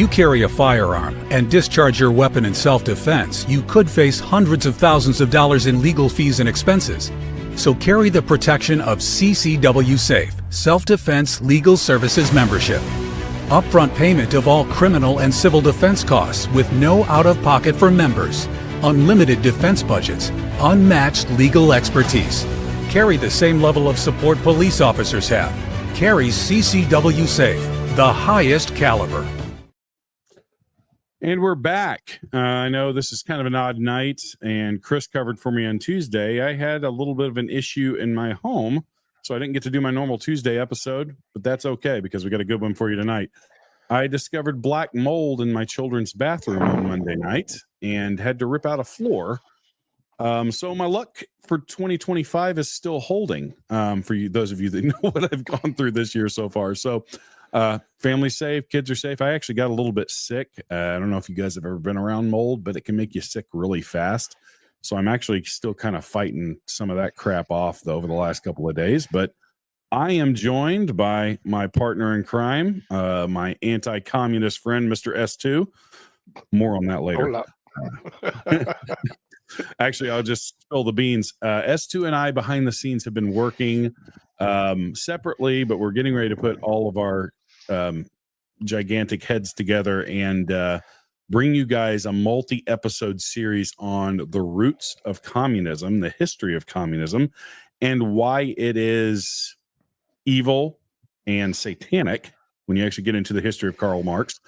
you carry a firearm and discharge your weapon in self-defense, you could face hundreds of thousands of dollars in legal fees and expenses. So carry the protection of CCW Safe, Self-Defense Legal Services membership. Upfront payment of all criminal and civil defense costs with no out-of-pocket for members. Unlimited defense budgets, unmatched legal expertise. Carry the same level of support police officers have. Carry CCW Safe, the highest caliber. And we're back. I know this is kind of an odd night, and Chris covered for me on Tuesday. I had a little bit of an issue in my home, so I didn't get to do my normal Tuesday episode, but that's okay because we got a good one for you tonight. I discovered black mold in my children's bathroom on Monday night and had to rip out a floor. So my luck for 2025 is still holding for you, those of you that know what I've gone through this year so far. So family's safe, kids are safe. I actually got a little bit sick. I don't know if you guys have ever been around mold, but it can make you sick really fast. So I'm actually still kind of fighting some of that crap off over the last couple of days. But I am joined by my partner in crime, my anti-communist friend, Mr. S2. More on that later. Actually, I'll just spill the beans. S2 and I behind the scenes have been working separately, but we're getting ready to put all of our gigantic heads together and bring you guys a multi-episode series on the roots of communism, the history of communism, and why it is evil and satanic when you actually get into the history of Karl Marx.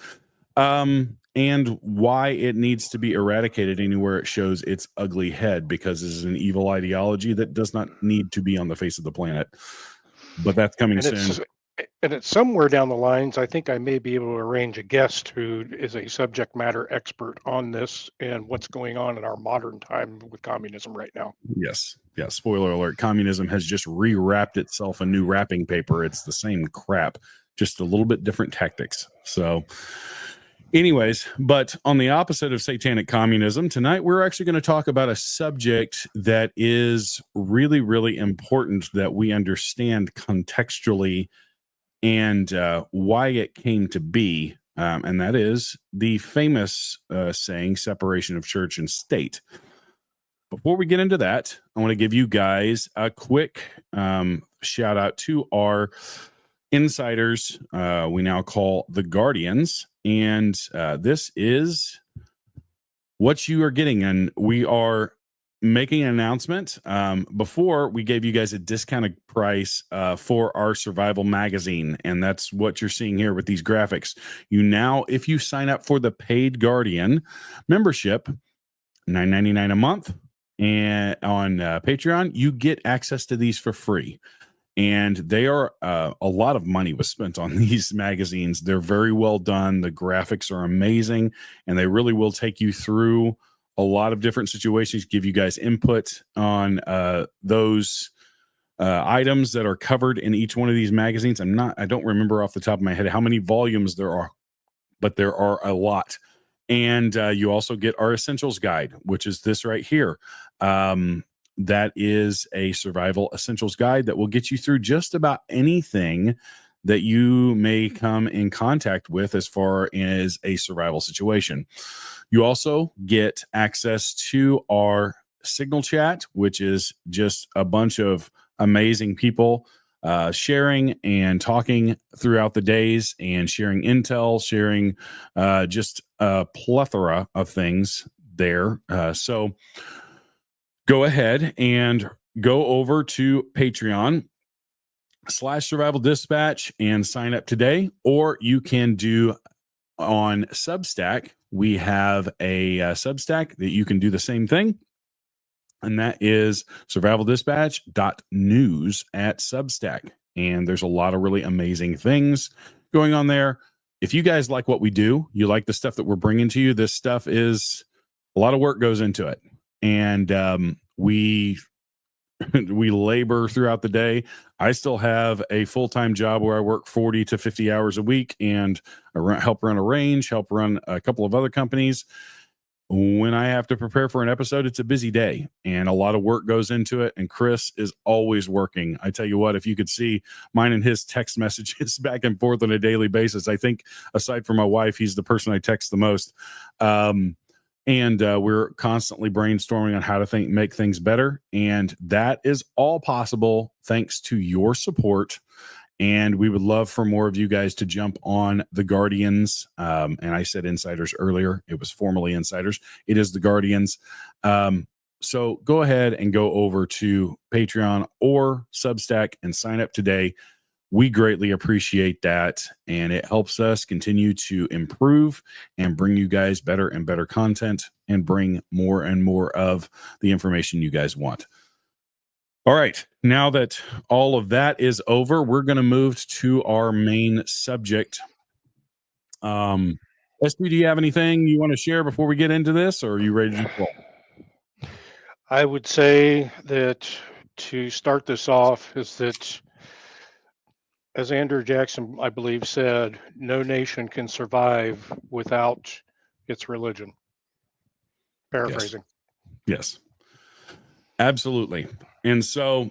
And why it needs to be eradicated anywhere it shows its ugly head, because this is an evil ideology that does not need to be on the face of the planet. But that's coming soon. And it's somewhere down the lines, I think I may be able to arrange a guest who is a subject matter expert on this and what's going on in our modern time with communism right now. Yes. Yeah. Spoiler alert. Communism has just rewrapped itself in new wrapping paper. It's the same crap, just a little bit different tactics. So anyways, but on the opposite of satanic communism, tonight we're actually going to talk about a subject that is really, really important that we understand contextually and why it came to be. And that is the famous saying, separation of church and state. Before we get into that, I want to give you guys a quick shout out to our insiders we now call the Guardians. And this is what you are getting. And we are making an announcement. Before, we gave you guys a discounted price for our survival magazine. And that's what you're seeing here with these graphics. You now, if you sign up for the paid Guardian membership, $9.99 a month, and on Patreon, you get access to these for free. And they are a lot of money was spent on these magazines. They're very well done. The graphics are amazing, and they really will take you through a lot of different situations, give you guys input on those items that are covered in each one of these magazines. I don't remember off the top of my head how many volumes there are, but there are a lot. And you also get our essentials guide, which is this right here. That is a survival essentials guide that will get you through just about anything that you may come in contact with as far as a survival situation. You also get access to our Signal chat, which is just a bunch of amazing people sharing and talking throughout the days and sharing intel, sharing just a plethora of things there. So go ahead and go over to Patreon/Survival Dispatch and sign up today, or you can do on Substack. We have a Substack that you can do the same thing, and that is survivaldispatch.news at Substack. And there's a lot of really amazing things going on there. If you guys like what we do, you like the stuff that we're bringing to you, this stuff is a lot of work goes into it. And we labor throughout the day. I still have a full-time job where I work 40 to 50 hours a week, and I help run a range, help run a couple of other companies. when I have to prepare for an episode, it's a busy day and a lot of work goes into it. And Chris is always working. I tell you what, if you could see mine and his text messages back and forth on a daily basis, I think aside from my wife, he's the person I text the most. And we're constantly brainstorming on how to make things better. And that is all possible thanks to your support. And we would love for more of you guys to jump on the Guardians. And I said insiders earlier. It was formerly insiders. It is the Guardians. So go ahead and go over to Patreon or Substack and sign up today. We greatly appreciate that. And it helps us continue to improve and bring you guys better and better content and bring more and more of the information you guys want. All right. Now that all of that is over, we're going to move to our main subject. SB, do you have anything you want to share before we get into this, or are you ready to roll? I would say that to start this off is that, as Andrew Jackson, I believe, said, no nation can survive without its religion. Paraphrasing. Yes. Absolutely. And so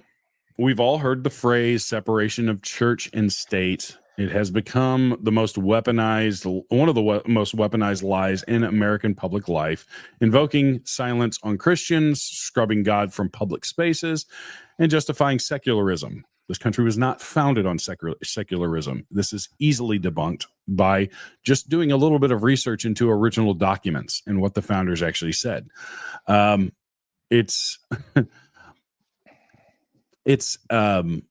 we've all heard the phrase separation of church and state. It has become the most weaponized, one of the most weaponized lies in American public life, invoking silence on Christians, scrubbing God from public spaces, and justifying secularism. This country was not founded on secularism. This is easily debunked by just doing a little bit of research into original documents and what the founders actually said. It's the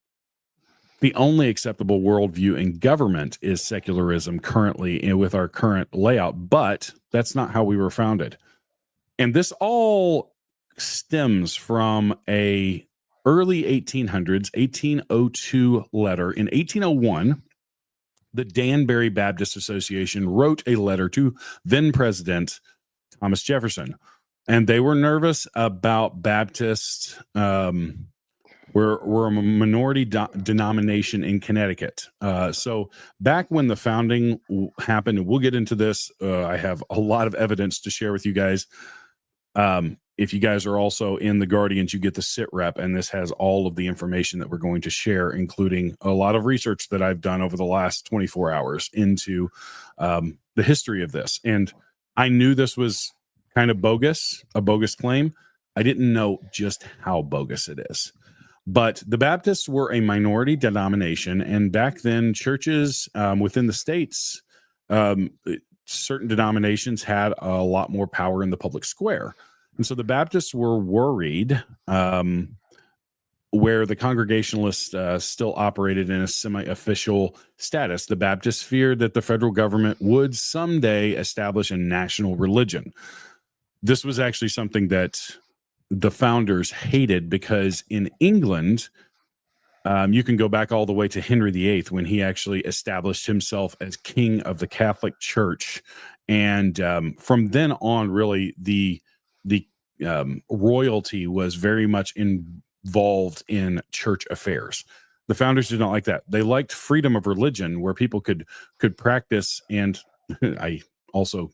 only acceptable worldview in government is secularism currently with our current layout, but that's not how we were founded. And this all stems from a early 1800s, 1802 letter. In 1801, the Danbury Baptist Association wrote a letter to then President Thomas Jefferson. And they were nervous about Baptists. We're a minority denomination in Connecticut. So back when the founding happened, and we'll get into this, I have a lot of evidence to share with you guys. If you guys are also in the Guardians, you get the sit rep, and this has all of the information that we're going to share, including a lot of research that I've done over the last 24 hours into the history of this. And I knew this was kind of bogus, a bogus claim. I didn't know just how bogus it is. But the Baptists were a minority denomination, and back then churches within the states, certain denominations had a lot more power in the public square. And so the Baptists were worried where the Congregationalists still operated in a semi-official status. The Baptists feared that the federal government would someday establish a national religion. This was actually something that the founders hated because in England, you can go back all the way to Henry VIII when he actually established himself as king of the Catholic Church. And from then on, really, the royalty was very much involved in church affairs. The founders did not like that. They liked freedom of religion where people could practice. And I also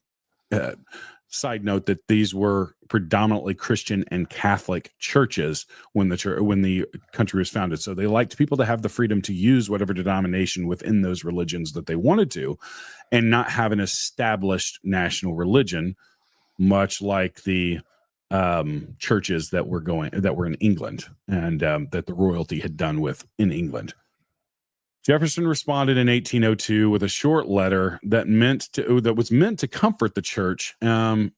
side note that these were predominantly Christian and Catholic churches when the country was founded. So they liked people to have the freedom to use whatever denomination within those religions that they wanted to, and not have an established national religion, much like the churches that were in England and that the royalty had done with in England. Jefferson responded in 1802 with a short letter that was meant to comfort the church.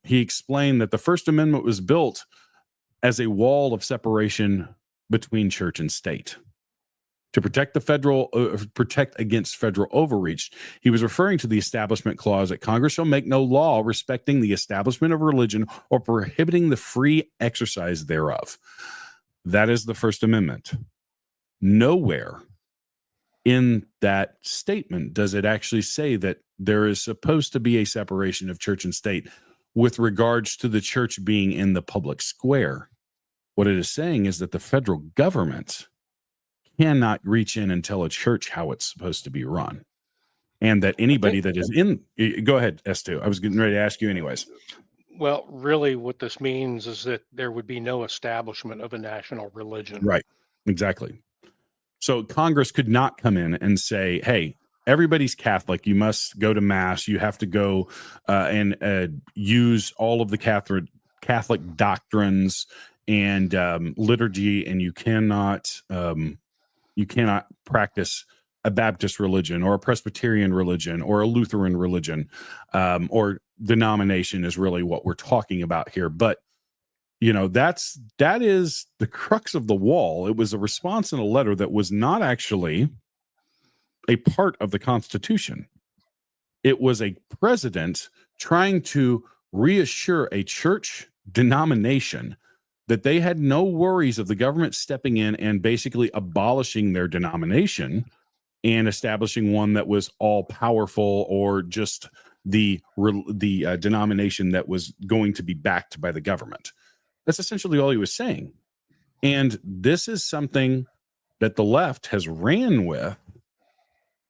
He explained that the First Amendment was built as a wall of separation between church and state to protect protect against federal overreach. He was referring to the Establishment Clause that Congress shall make no law respecting the establishment of religion or prohibiting the free exercise thereof. That is the First Amendment. Nowhere in that statement does it actually say that there is supposed to be a separation of church and state with regards to the church being in the public square. What it is saying is that the federal government cannot reach in and tell a church how it's supposed to be run. And that anybody that is in... Go ahead, S2. I was getting ready to ask you anyways. Well, really, what this means is that there would be no establishment of a national religion. Right. Exactly. So Congress could not come in and say, hey, everybody's Catholic. You must go to mass. You have to go and use all of the Catholic doctrines and liturgy, and you cannot practice a Baptist religion or a Presbyterian religion or a Lutheran religion, or denomination is really what we're talking about here. But that is the crux of the wall. It was a response in a letter that was not actually a part of the Constitution. It was a president trying to reassure a church denomination that they had no worries of the government stepping in and basically abolishing their denomination and establishing one that was all powerful, or just the denomination that was going to be backed by the government. That's essentially all he was saying. And this is something that the left has ran with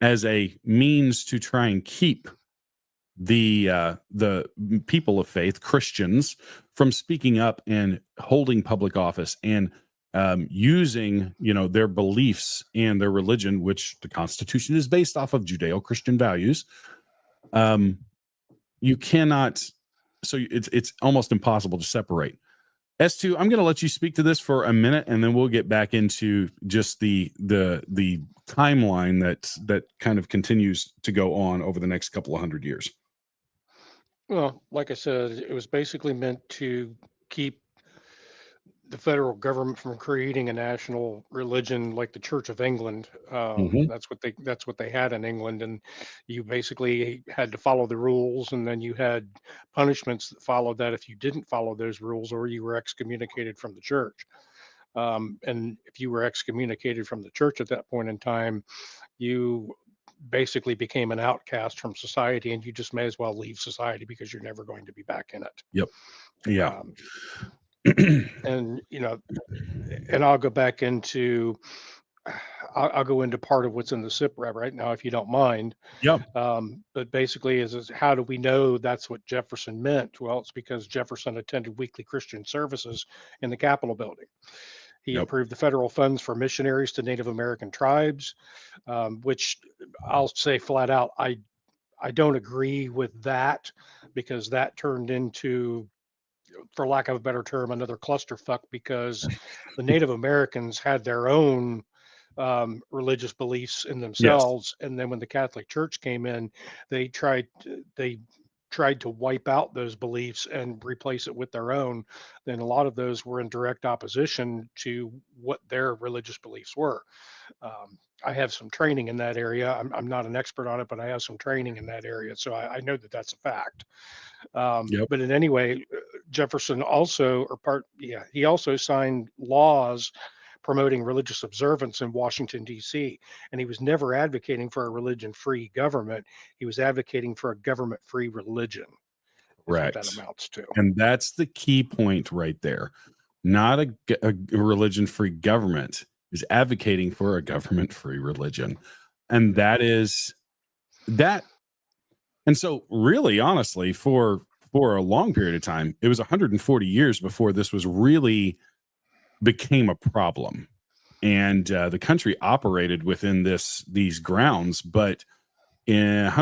as a means to try and keep the people of faith, Christians, from speaking up and holding public office and using their beliefs and their religion, which the Constitution is based off of Judeo-Christian values. You cannot. So it's almost impossible to separate. S2, I'm going to let you speak to this for a minute, and then we'll get back into just the timeline that kind of continues to go on over the next couple of 100 years. Well, like I said, it was basically meant to keep the federal government from creating a national religion like the Church of England. That's what they had in England, and you basically had to follow the rules, and then you had punishments that followed that if you didn't follow those rules, or you were excommunicated from the church. And if you were excommunicated from the church at that point in time, you basically became an outcast from society, and you just may as well leave society because you're never going to be back in it. Yep. Yeah. And and I'll go back into I'll go into part of what's in the SIPREP right now, if you don't mind. Yep. But basically, is how do we know that's what Jefferson meant? Well, it's because Jefferson attended weekly Christian services in the Capitol building. He approved the federal funds for missionaries to Native American tribes, which I'll say flat out, I don't agree with that, because that turned into, for lack of a better term, another clusterfuck, because the Native Americans had their own religious beliefs in themselves. Yes. And then when the Catholic Church came in, they tried to wipe out those beliefs and replace it with their own. Then a lot of those were in direct opposition to what their religious beliefs were. I have some training in that area. I'm not an expert on it, but I have some training in that area. So I know that that's a fact. But in any way, Jefferson also, he also signed laws promoting religious observance in Washington, D.C. And he was never advocating for a religion-free government. He was advocating for a government-free religion. Right. What that amounts to. And that's the key point right there. Not a religion-free government is advocating for a government-free religion. And that is that. And so really, honestly, for a long period of time, it was 140 years before this was really became a problem, and the country operated within these grounds. But it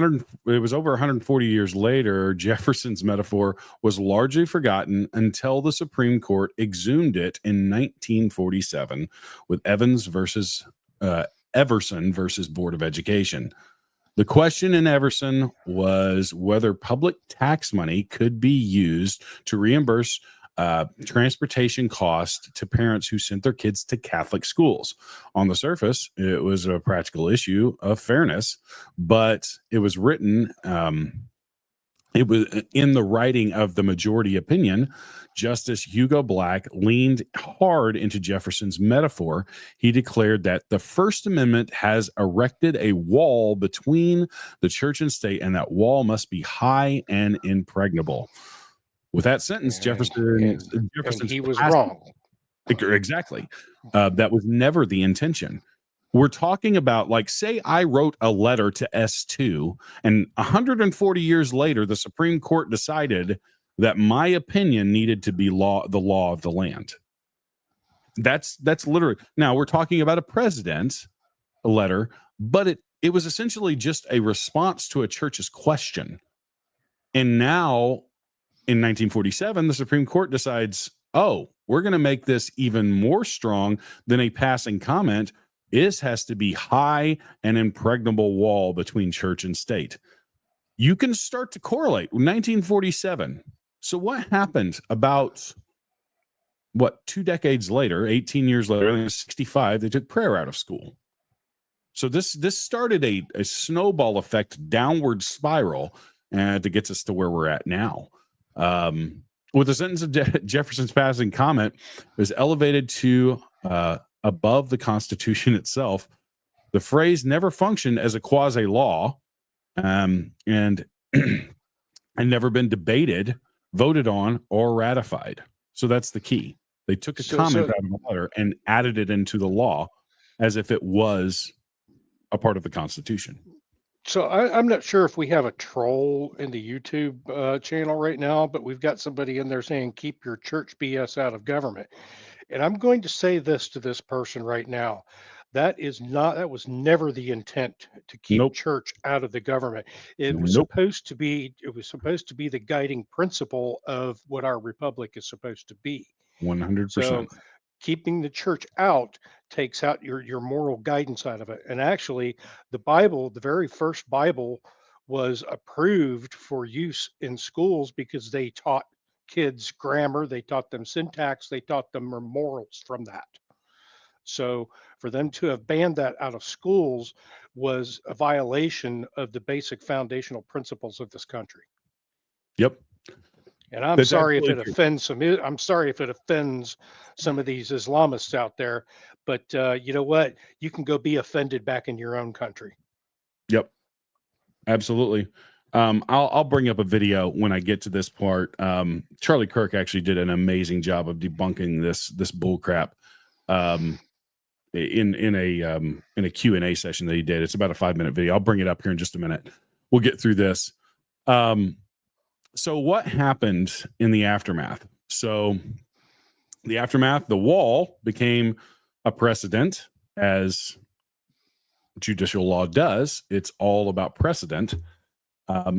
was over 140 years later, Jefferson's metaphor was largely forgotten until the Supreme Court exhumed it in 1947 with Everson versus Board of Education. The question in Everson was whether public tax money could be used to reimburse transportation costs to parents who sent their kids to Catholic schools. On the surface, it was a practical issue of fairness, but it was written, it was in the writing of the majority opinion. Justice Hugo Black leaned hard into Jefferson's metaphor. He declared that the First Amendment has erected a wall between the church and state, and that wall must be high and impregnable. With that sentence, Jefferson he was wrong. Exactly. That was never the intention. We're talking about, like, say I wrote a letter to S2, and 140 years later, the Supreme Court decided that my opinion needed to be the law of the land. That's literally. Now we're talking about a president's letter, but it was essentially just a response to a church's question. And now in 1947, the Supreme Court decides, oh, we're going to make this even more strong than a passing comment. This has to be high and impregnable wall between church and state. You can start to correlate 1947. So what happened about 2 decades later, 18 years later, I think it was 65, they took prayer out of school. So this started a snowball effect downward spiral that gets us to where we're at now. With the sentence of Jefferson's passing comment is elevated to above the Constitution itself, the phrase never functioned as a quasi law, and never been debated, voted on, or ratified. So that's the key. They took a comment out of the letter and added it into the law as if it was a part of the Constitution. So I'm not sure if we have a troll in the YouTube channel right now, but we've got somebody in there saying, keep your church BS out of government. And I'm going to say this to this person right now. That was never the intent to keep church out of the government. It was supposed to be the guiding principle of what our republic is supposed to be. 100%. So keeping the church out takes out your moral guidance out of it. And actually, the Bible, the very first Bible, was approved for use in schools because they taught kids grammar, they taught them syntax, they taught them morals from that. So for them to have banned that out of schools was a violation of the basic foundational principles of this country. Yep. And I'm sorry if it offends some of these Islamists out there, but you know what? You can go be offended back in your own country. Yep. Absolutely. I'll bring up a video when I get to this part. Charlie Kirk actually did an amazing job of debunking this bull crap in a Q&A session that he did. It's about a 5-minute video. I'll bring it up here in just a minute. We'll get through this. So what happened in the aftermath? So the aftermath, the wall became a precedent, as judicial law does. It's all about precedent.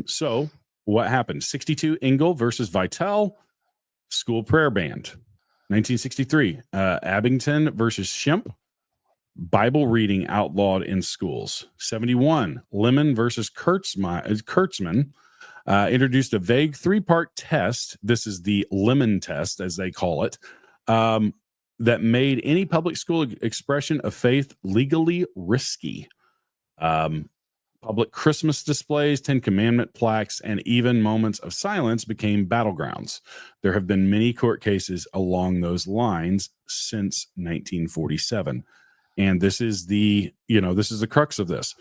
So what happened? 62 Engel versus Vitale, school prayer banned. 1963, Abington versus Shemp, Bible reading outlawed in schools. 71, Lemon versus Kurtzman, introduced a vague 3-part test. This is the Lemon test, as they call it, that made any public school expression of faith legally risky. Public Christmas displays, 10 Commandment plaques, and even moments of silence became battlegrounds. There have been many court cases along those lines since 1947. And this is the crux of this.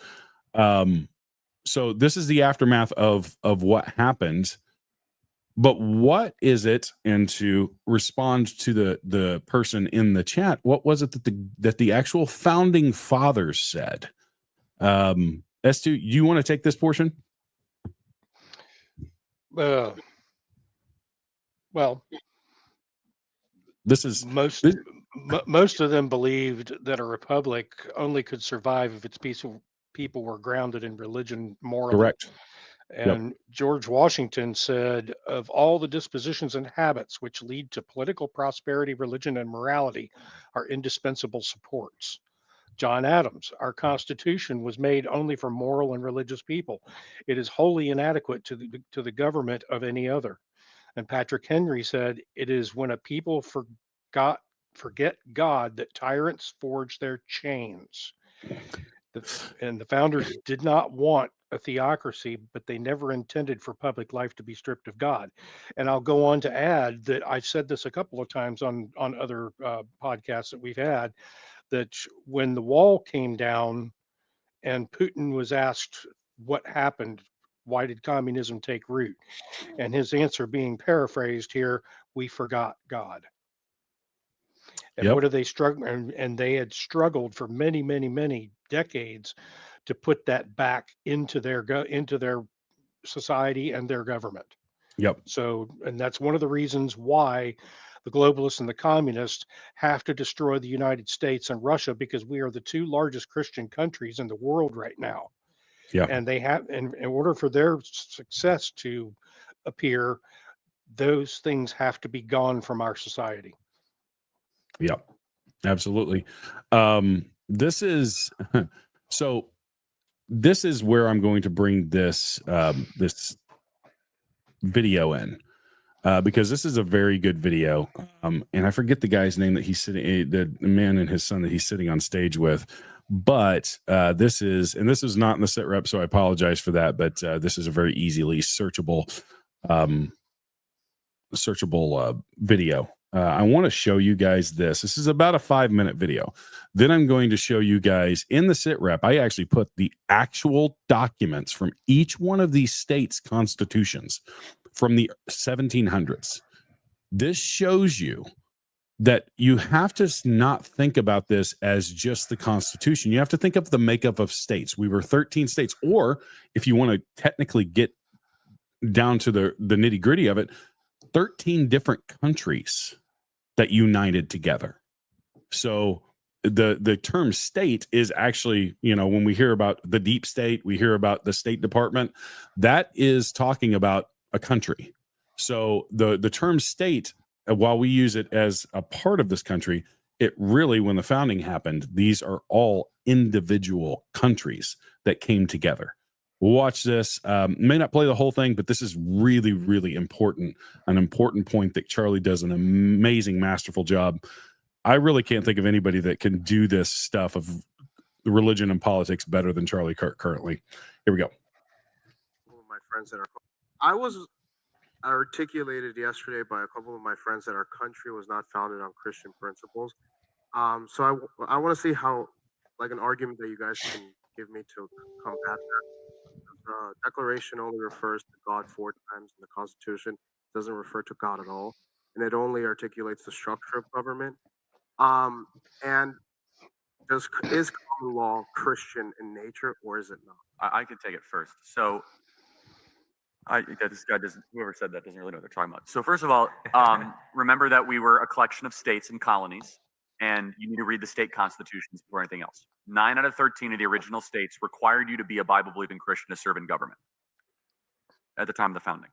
So this is the aftermath of what happened. But what is it? And to respond to the person in the chat, what was it that the actual founding fathers said? S2, you want to take this portion? Well, this is most of them believed that a republic only could survive if its people were grounded in religion morally. Correct. And George Washington said, of all the dispositions and habits which lead to political prosperity, religion, and morality are indispensable supports. John Adams, our Constitution was made only for moral and religious people. It is wholly inadequate to the government of any other. And Patrick Henry said, it is when a people forget God that tyrants forge their chains. And the founders did not want a theocracy, but they never intended for public life to be stripped of God. And I'll go on to add that I've said this a couple of times on other podcasts that we've had, that when the wall came down and Putin was asked what happened, why did communism take root? And his answer, being paraphrased here, we forgot God. And what are they struggling? And they had struggled for many, many, many decades to put that back into their society and their government. Yep. So, and that's one of the reasons why the globalists and the communists have to destroy the United States and Russia, because we are the two largest Christian countries in the world right now. Yep. And they have, in order for their success to appear, those things have to be gone from our society. Yep. Absolutely. This is so. This is where I'm going to bring this this video in. Because this is a very good video. And I forget the guy's name that he's sitting, the man and his son that he's sitting on stage with. But this is not in the sit rep, so I apologize for that. But this is a very easily searchable video. I want to show you guys this. This is about a 5-minute video. Then I'm going to show you guys in the sit rep. I actually put the actual documents from each one of these states' constitutions from the 1700s. This shows you that you have to not think about this as just the Constitution. You have to think of the makeup of states. We were 13 states, or if you want to technically get down to the nitty gritty of it, 13 different countries that united together. So the term state is actually, when we hear about the deep state, we hear about the State Department, that is talking about a country. So the term state, while we use it as a part of this country, it really, when the founding happened, these are all individual countries that came together. We'll watch this. May not play the whole thing, but this is really, really important. An important point that Charlie does an amazing, masterful job. I really can't think of anybody that can do this stuff of religion and politics better than Charlie Kirk currently. Here we go. My friends that are, I was articulated yesterday by a couple of my friends that our country was not founded on Christian principles. So I want to see how, like, an argument that you guys can give me to combat that. The Declaration only refers to God 4 times in the Constitution. It doesn't refer to God at all, and it only articulates the structure of government. And is common law Christian in nature, or is it not? I can take it first. So this guy doesn't, whoever said that doesn't really know what they're talking about. So first of all, remember that we were a collection of states and colonies, and you need to read the state constitutions before anything else. 9 out of 13 of the original states required you to be a Bible-believing Christian to serve in government at the time of the founding.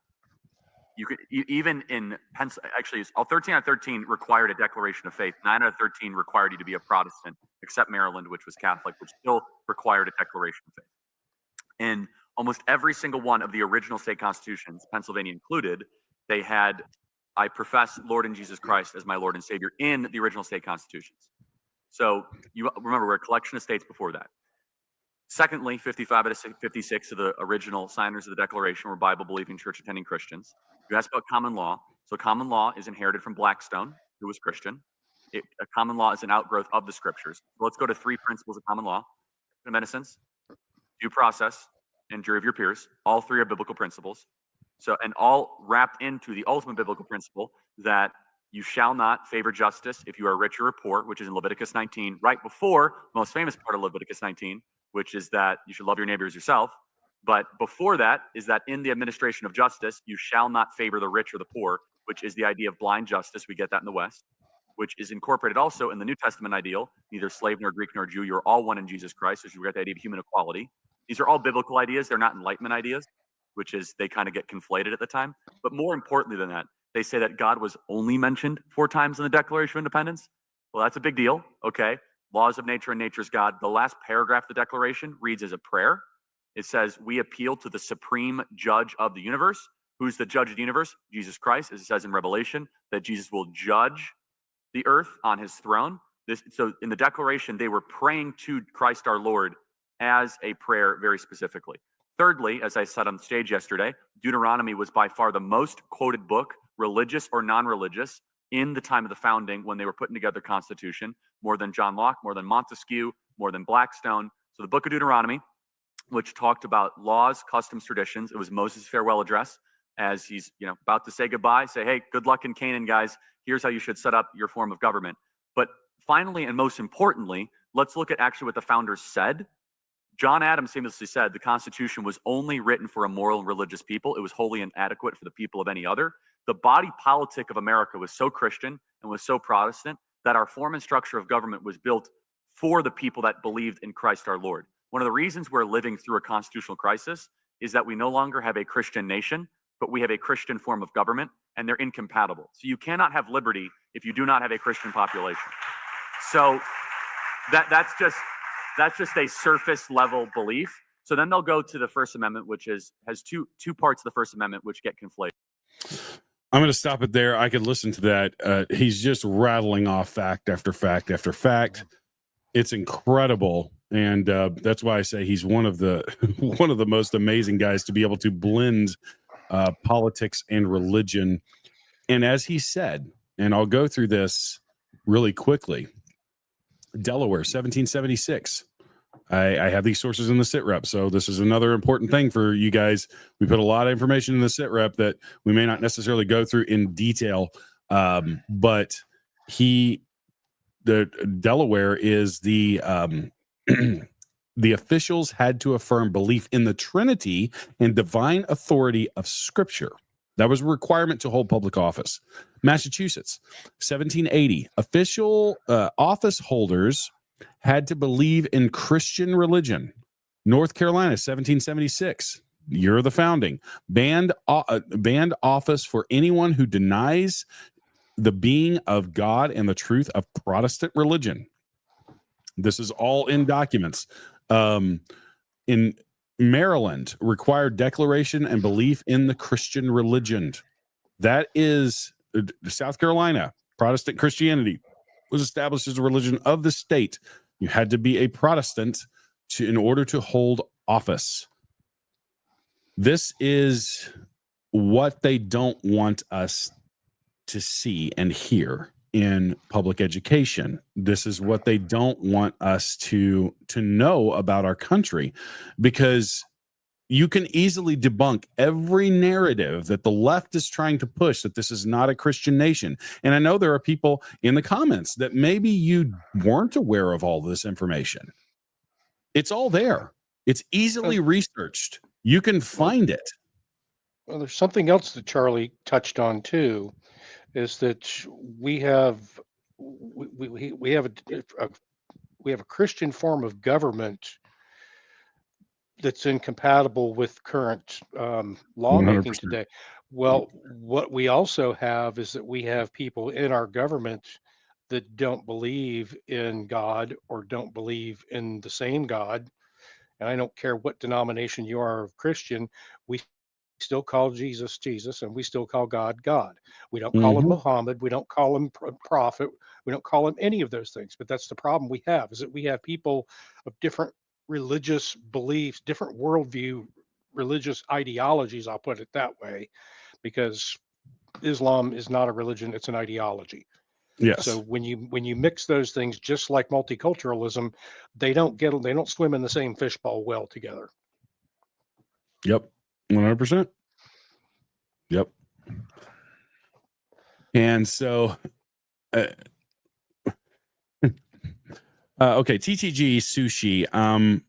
You could even in actually, all 13 out of 13 required a declaration of faith. 9 out of 13 required you to be a Protestant, except Maryland, which was Catholic, which still required a declaration of faith. In almost every single one of the original state constitutions, Pennsylvania included, they had, I profess Lord and Jesus Christ as my Lord and Savior in the original state constitutions. So you remember, we're a collection of states before that. Secondly, 55 out of 56 of the original signers of the Declaration were Bible-believing, church-attending Christians. You asked about common law. So common law is inherited from Blackstone, who was Christian. A common law is an outgrowth of the scriptures. So let's go to 3 principles of common law: medicines, due process, and jury of your peers. All 3 are biblical principles. So, and all wrapped into the ultimate biblical principle that you shall not favor justice if you are rich or poor, which is in Leviticus 19, right before the most famous part of Leviticus 19, which is that you should love your neighbor as yourself. But before that is that in the administration of justice, you shall not favor the rich or the poor, which is the idea of blind justice. We get that in the West, which is incorporated also in the New Testament ideal: neither slave nor Greek nor Jew, you're all one in Jesus Christ. So we get the idea of human equality. These are all biblical ideas. They're not Enlightenment ideas, which is they kind of get conflated at the time. But more importantly than that, they say that God was only mentioned 4 times in the Declaration of Independence. Well, that's a big deal. Okay. Laws of nature and nature's God. The last paragraph of the Declaration reads as a prayer. It says, we appeal to the supreme judge of the universe. Who's the judge of the universe? Jesus Christ, as it says in Revelation, that Jesus will judge the earth on his throne. So in the Declaration, they were praying to Christ our Lord as a prayer very specifically. Thirdly, as I said on stage yesterday, Deuteronomy was by far the most quoted book, religious or non-religious, in the time of the founding when they were putting together the Constitution, more than John Locke, more than Montesquieu, more than Blackstone. So the book of Deuteronomy, which talked about laws, customs, traditions. It was Moses' farewell address as he's about to say goodbye, say, hey, good luck in Canaan, guys. Here's how you should set up your form of government. But finally, and most importantly, let's look at actually what the founders said. John Adams famously said the Constitution was only written for a moral and religious people. It was wholly inadequate for the people of any other. The body politic of America was so Christian and was so Protestant that our form and structure of government was built for the people that believed in Christ our Lord. One of the reasons we're living through a constitutional crisis is that we no longer have a Christian nation, but we have a Christian form of government, and they're incompatible. So you cannot have liberty if you do not have a Christian population. So that's just a surface level belief. So then they'll go to the First Amendment, which has two parts of the First Amendment which get conflated. I'm going to stop it there. I could listen to that. He's just rattling off fact after fact after fact. It's incredible, and that's why I say he's one of the most amazing guys to be able to blend politics and religion. And as he said, and I'll go through this really quickly. Delaware, 1776. I have these sources in the SITREP, so this is another important thing for you guys. We put a lot of information in the SITREP that we may not necessarily go through in detail, but the Delaware is the the officials had to affirm belief in the Trinity and divine authority of Scripture. That was a requirement to hold public office. Massachusetts, 1780. Official office holders had to believe in Christian religion. North Carolina, 1776. Year of the founding. Banned office for anyone who denies the being of God and the truth of Protestant religion. This is all in documents. In Maryland, required declaration and belief in the Christian religion. That is South Carolina. Protestant Christianity was established as a religion of the state. You had to be a Protestant in order to hold office. This is what they don't want us to see and hear in public education. This is what they don't want us to know about our country, because you can easily debunk every narrative that the left is trying to push, that this is not a Christian nation. And I know there are people in the comments that maybe you weren't aware of all this information. It's all there. It's easily researched. You can find it. Well, there's something else that Charlie touched on too, is that we have a Christian form of government that's incompatible with current lawmaking 100%. today. Well, what we also have is that we have people in our government that don't believe in God or don't believe in the same God. And I don't care what denomination you are of Christian, we still call Jesus Jesus, and we still call God God. We don't call him Muhammad, we don't call him prophet, we don't call him any of those things. But that's the problem we have, is that we have people of different religious beliefs, different worldview, religious ideologies, I'll put it that way, because Islam is not a religion, it's an ideology. Yes. So when you mix those things, just like multiculturalism, they don't swim in the same fishbowl well together. Yep. 100%. Yep. And so, okay, TTG sushi.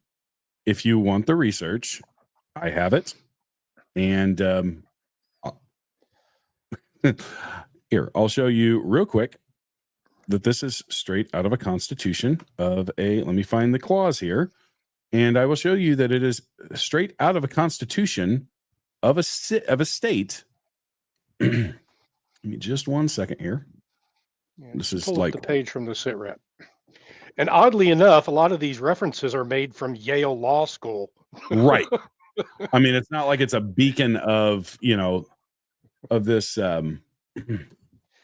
If you want the research, I have it. And here, I'll show you real quick that this is straight out of a constitution of let me find the clause here. And I will show you that it is straight out of a constitution of a state. Give me just 1 second here. Yeah, this is pull like up the page from the SITREP. And oddly enough, a lot of these references are made from Yale Law School. Right. I mean, it's not like it's a beacon of, of this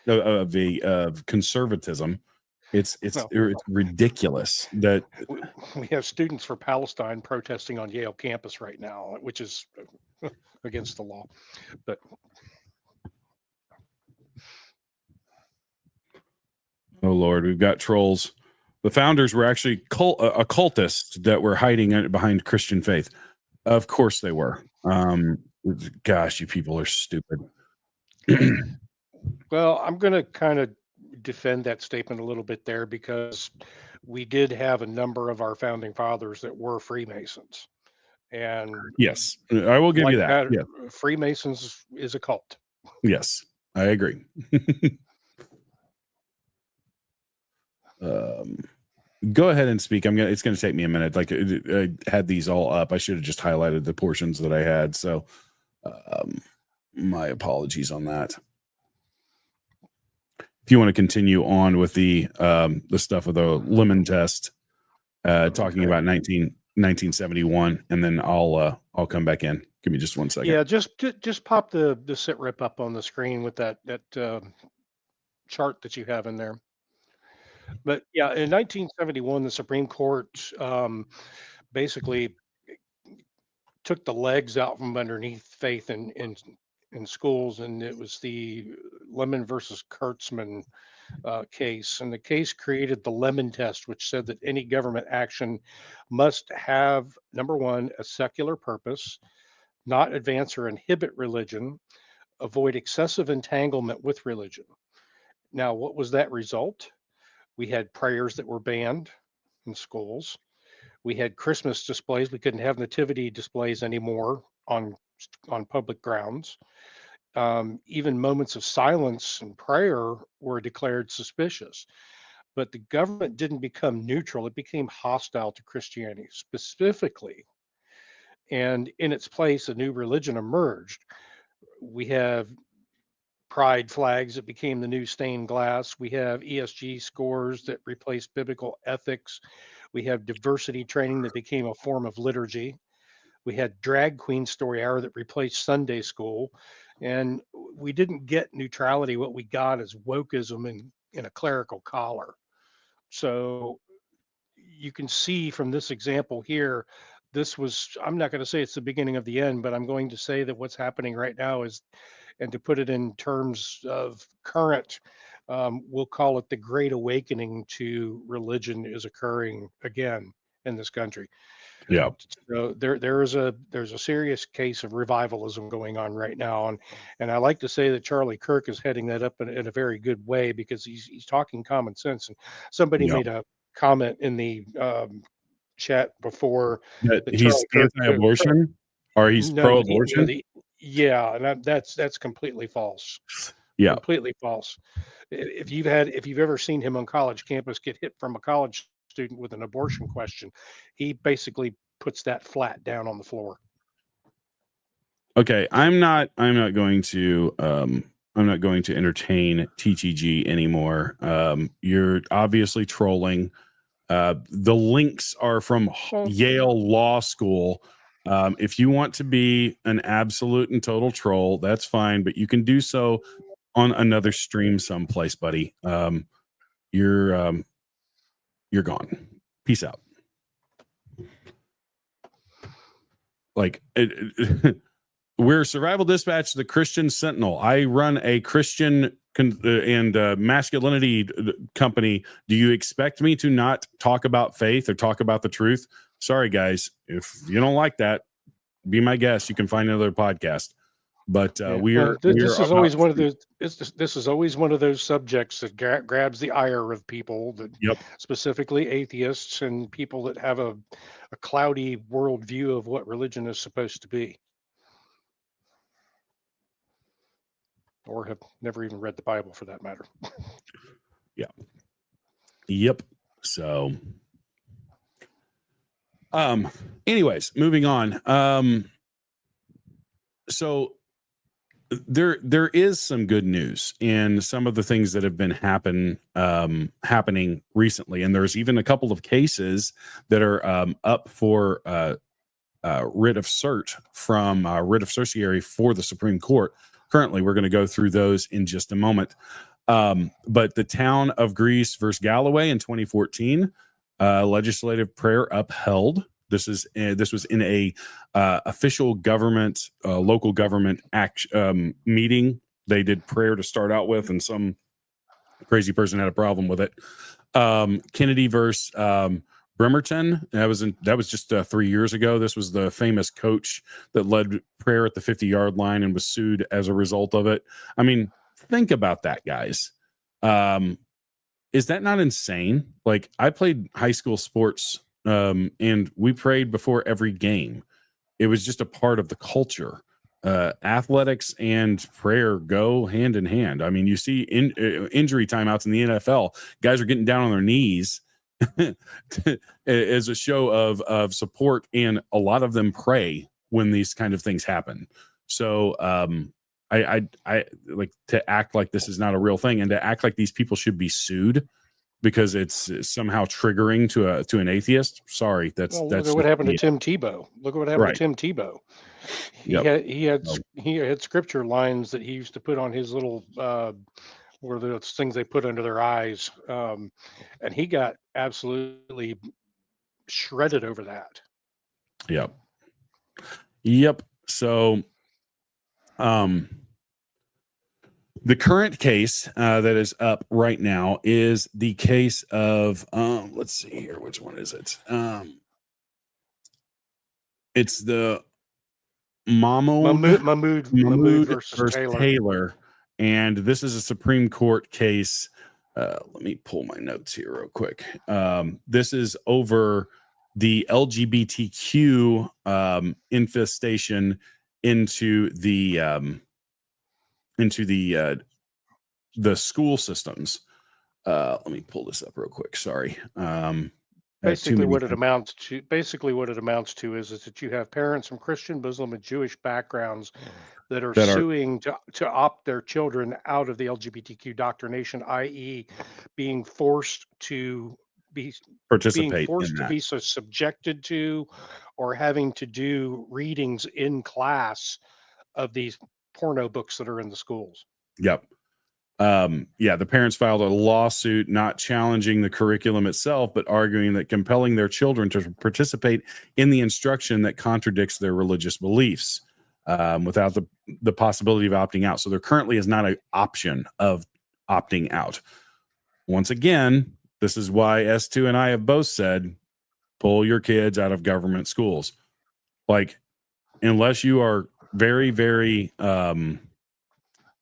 of conservatism. It's ridiculous that we have Students for Palestine protesting on Yale campus right now, which is against the law. But oh Lord, we've got trolls. The founders were actually occultists that were hiding behind Christian faith. Of course they were. Gosh, you people are stupid. well, I'm going to kind of defend that statement a little bit there, because we did have a number of our founding fathers that were Freemasons. And Yes, I will give like you that. that, Yeah. Freemasons is a cult. Yes, I agree. Go ahead and speak. It's gonna take me a minute. Like, I had these all up. I should have just highlighted the portions that I had. So, my apologies on that. If you want to continue on with the stuff of the lemon test, talking about 1971, and then I'll come back in. Give me just 1 second. Yeah, just pop the sit rep up on the screen with that chart that you have in there. But yeah, in 1971, the Supreme Court basically took the legs out from underneath faith in schools, and it was the Lemon versus Kurtzman case. And the case created the Lemon test, which said that any government action must have, number one, a secular purpose, not advance or inhibit religion, avoid excessive entanglement with religion. Now, what was that result? We had prayers that were banned in schools. We had Christmas displays. We couldn't have nativity displays anymore on public grounds. Even moments of silence and prayer were declared suspicious. But the government didn't become neutral. It became hostile to Christianity specifically. And in its place, a new religion emerged. We have pride flags that became the new stained glass. We have ESG scores that replaced biblical ethics. We have diversity training that became a form of liturgy. We had drag queen story hour that replaced Sunday school. And we didn't get neutrality. What we got is wokeism in a clerical collar. So you can see from this example here, I'm not going to say it's the beginning of the end, but I'm going to say that what's happening right now is, and to put it in terms of current, we'll call it the Great Awakening to religion is occurring again in this country. Yeah. So there's a serious case of revivalism going on right now, and I like to say that Charlie Kirk is heading that up in a very good way, because he's talking common sense. And somebody Yeah. made a comment in the chat before That that he's Charlie Kirk, anti-abortion, or he's pro-abortion. yeah, and that's completely false. Yeah. Completely false. If you've ever seen him on college campus get hit from a college student with an abortion question, he basically puts that flat down on the floor. Okay, I'm not going to entertain TTG anymore. You're obviously trolling. The links are from Yale Law School. If you want to be an absolute and total troll, that's fine, but you can do so on another stream someplace, buddy. You're gone. Peace out. Like, we're Survival Dispatch, the Christian Sentinel. I run a Christian and masculinity company. Do you expect me to not talk about faith or talk about the truth? Sorry, guys. If you don't like that, be my guest. You can find another podcast. But this is always one of those. This is always one of those subjects that grabs the ire of people, that specifically atheists and people that have a cloudy worldview of what religion is supposed to be, or have never even read the Bible, for that matter. Yeah. Yep. So, anyways, moving on. So there is some good news in some of the things that have been happening recently, and there's even a couple of cases that are up for writ of cert from writ of certiorari for the Supreme Court. Currently, we're going to go through those in just a moment. But the town of Greece versus Galloway in 2014, legislative prayer upheld. This was in a official government, local government meeting. They did prayer to start out with, and some crazy person had a problem with it. Kennedy versus Bremerton. That was just 3 years ago. This was the famous coach that led prayer at the 50-yard line and was sued as a result of it. I mean, think about that, guys. is that not insane? Like, I played high school sports, and we prayed before every game. It was just a part of the culture. Athletics and prayer go hand in hand. I mean, you see injury timeouts in the NFL, guys are getting down on their knees as a show of support, and a lot of them pray when these kind of things happen. So I like to act like this is not a real thing, and to act like these people should be sued because it's somehow triggering to an atheist. Sorry, Well, look that's at what just happened to BS. Tim Tebow. Look at what happened Right. to Tim Tebow. He Yep. had he had So, he had scripture lines that he used to put on his little were those things they put under their eyes, and he got absolutely shredded over that. yep. Yep. So um the current case that is up right now is the case of let's see here, which one is it? It's the Mahmood versus versus Taylor. Taylor, and this is a Supreme Court case. Let me pull my notes here real quick. This is over the LGBTQ infestation into the school systems. Let me pull this up real quick. Sorry. I have too Basically, many what it things. amounts to is that you have parents from Christian, Muslim, and Jewish backgrounds that are That are suing to opt their children out of the LGBTQ doctrination, i.e., being forced to be participate in that. so subjected to, or having to do readings in class of these porno books that are in the schools. Yep. The parents filed a lawsuit not challenging the curriculum itself, but arguing that compelling their children to participate in the instruction that contradicts their religious beliefs without the possibility of opting out. So there currently is not an option of opting out. Once again, this is why S2 and I have both said, pull your kids out of government schools. Like, unless you are very, very, very,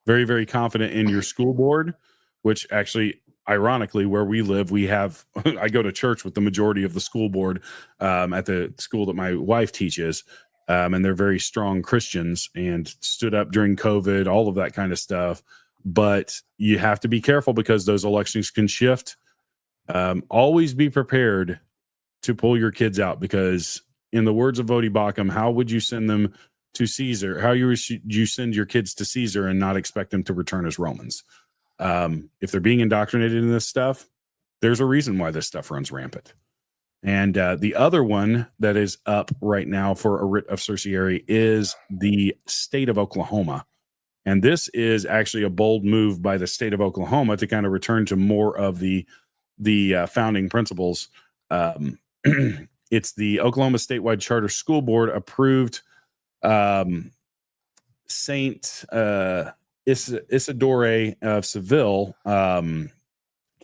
very confident in your school board, which actually, ironically, where we live, we have, I go to church with the majority of the school board at the school that my wife teaches. And they're very strong Christians and stood up during COVID, all of that kind of stuff. But you have to be careful because those elections can shift. Always be prepared to pull your kids out, because in the words of Vodi Bakum, how would you send them to Caesar? How you send your kids to Caesar and not expect them to return as Romans? If they're being indoctrinated in this stuff, there's a reason why this stuff runs rampant. And the other one that is up right now for a writ of certiorari is the state of Oklahoma. And this is actually a bold move by the state of Oklahoma to kind of return to more of the founding principles. It's the Oklahoma Statewide Charter School Board approved Saint Isidore of Seville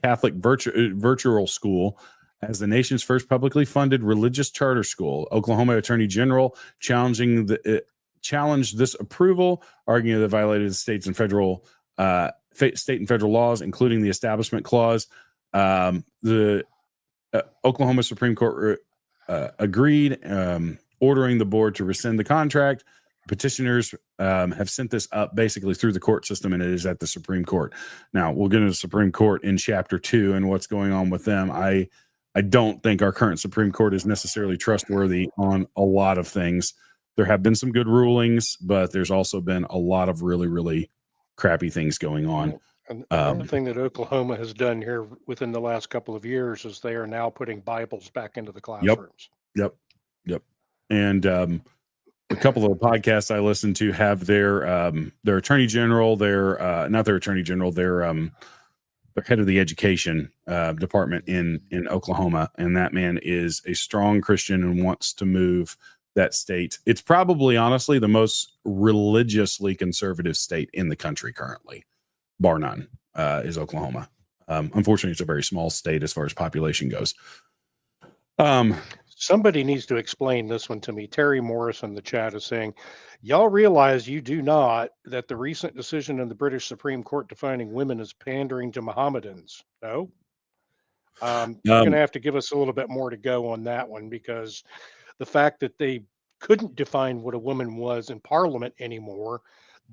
Catholic virtual school as the nation's first publicly funded religious charter school. Oklahoma Attorney General challenged this approval, arguing that it violated the state and federal laws, including the Establishment Clause. The Oklahoma Supreme Court agreed, ordering the board to rescind the contract. Petitioners have sent this up basically through the court system, and it is at the Supreme Court. Now, we'll get into the Supreme Court in Chapter 2 and what's going on with them. I don't think our current Supreme Court is necessarily trustworthy on a lot of things. There have been some good rulings, but there's also been a lot of really, really crappy things going on. And another thing that Oklahoma has done here within the last couple of years is they are now putting Bibles back into the classrooms. Yep. And a couple of the podcasts I listen to have their attorney general, not their attorney general, their head of the education department in Oklahoma, and that man is a strong Christian and wants to move that state. It's probably, honestly, the most religiously conservative state in the country currently, bar none, is Oklahoma. Unfortunately, it's a very small state as far as population goes. Somebody needs to explain this one to me. Terry Morris in the chat is saying, y'all realize you do not that the recent decision in the British Supreme Court defining women as pandering to Mohammedans? No? You're going to have to give us a little bit more to go on that one, because the fact that they couldn't define what a woman was in Parliament anymore,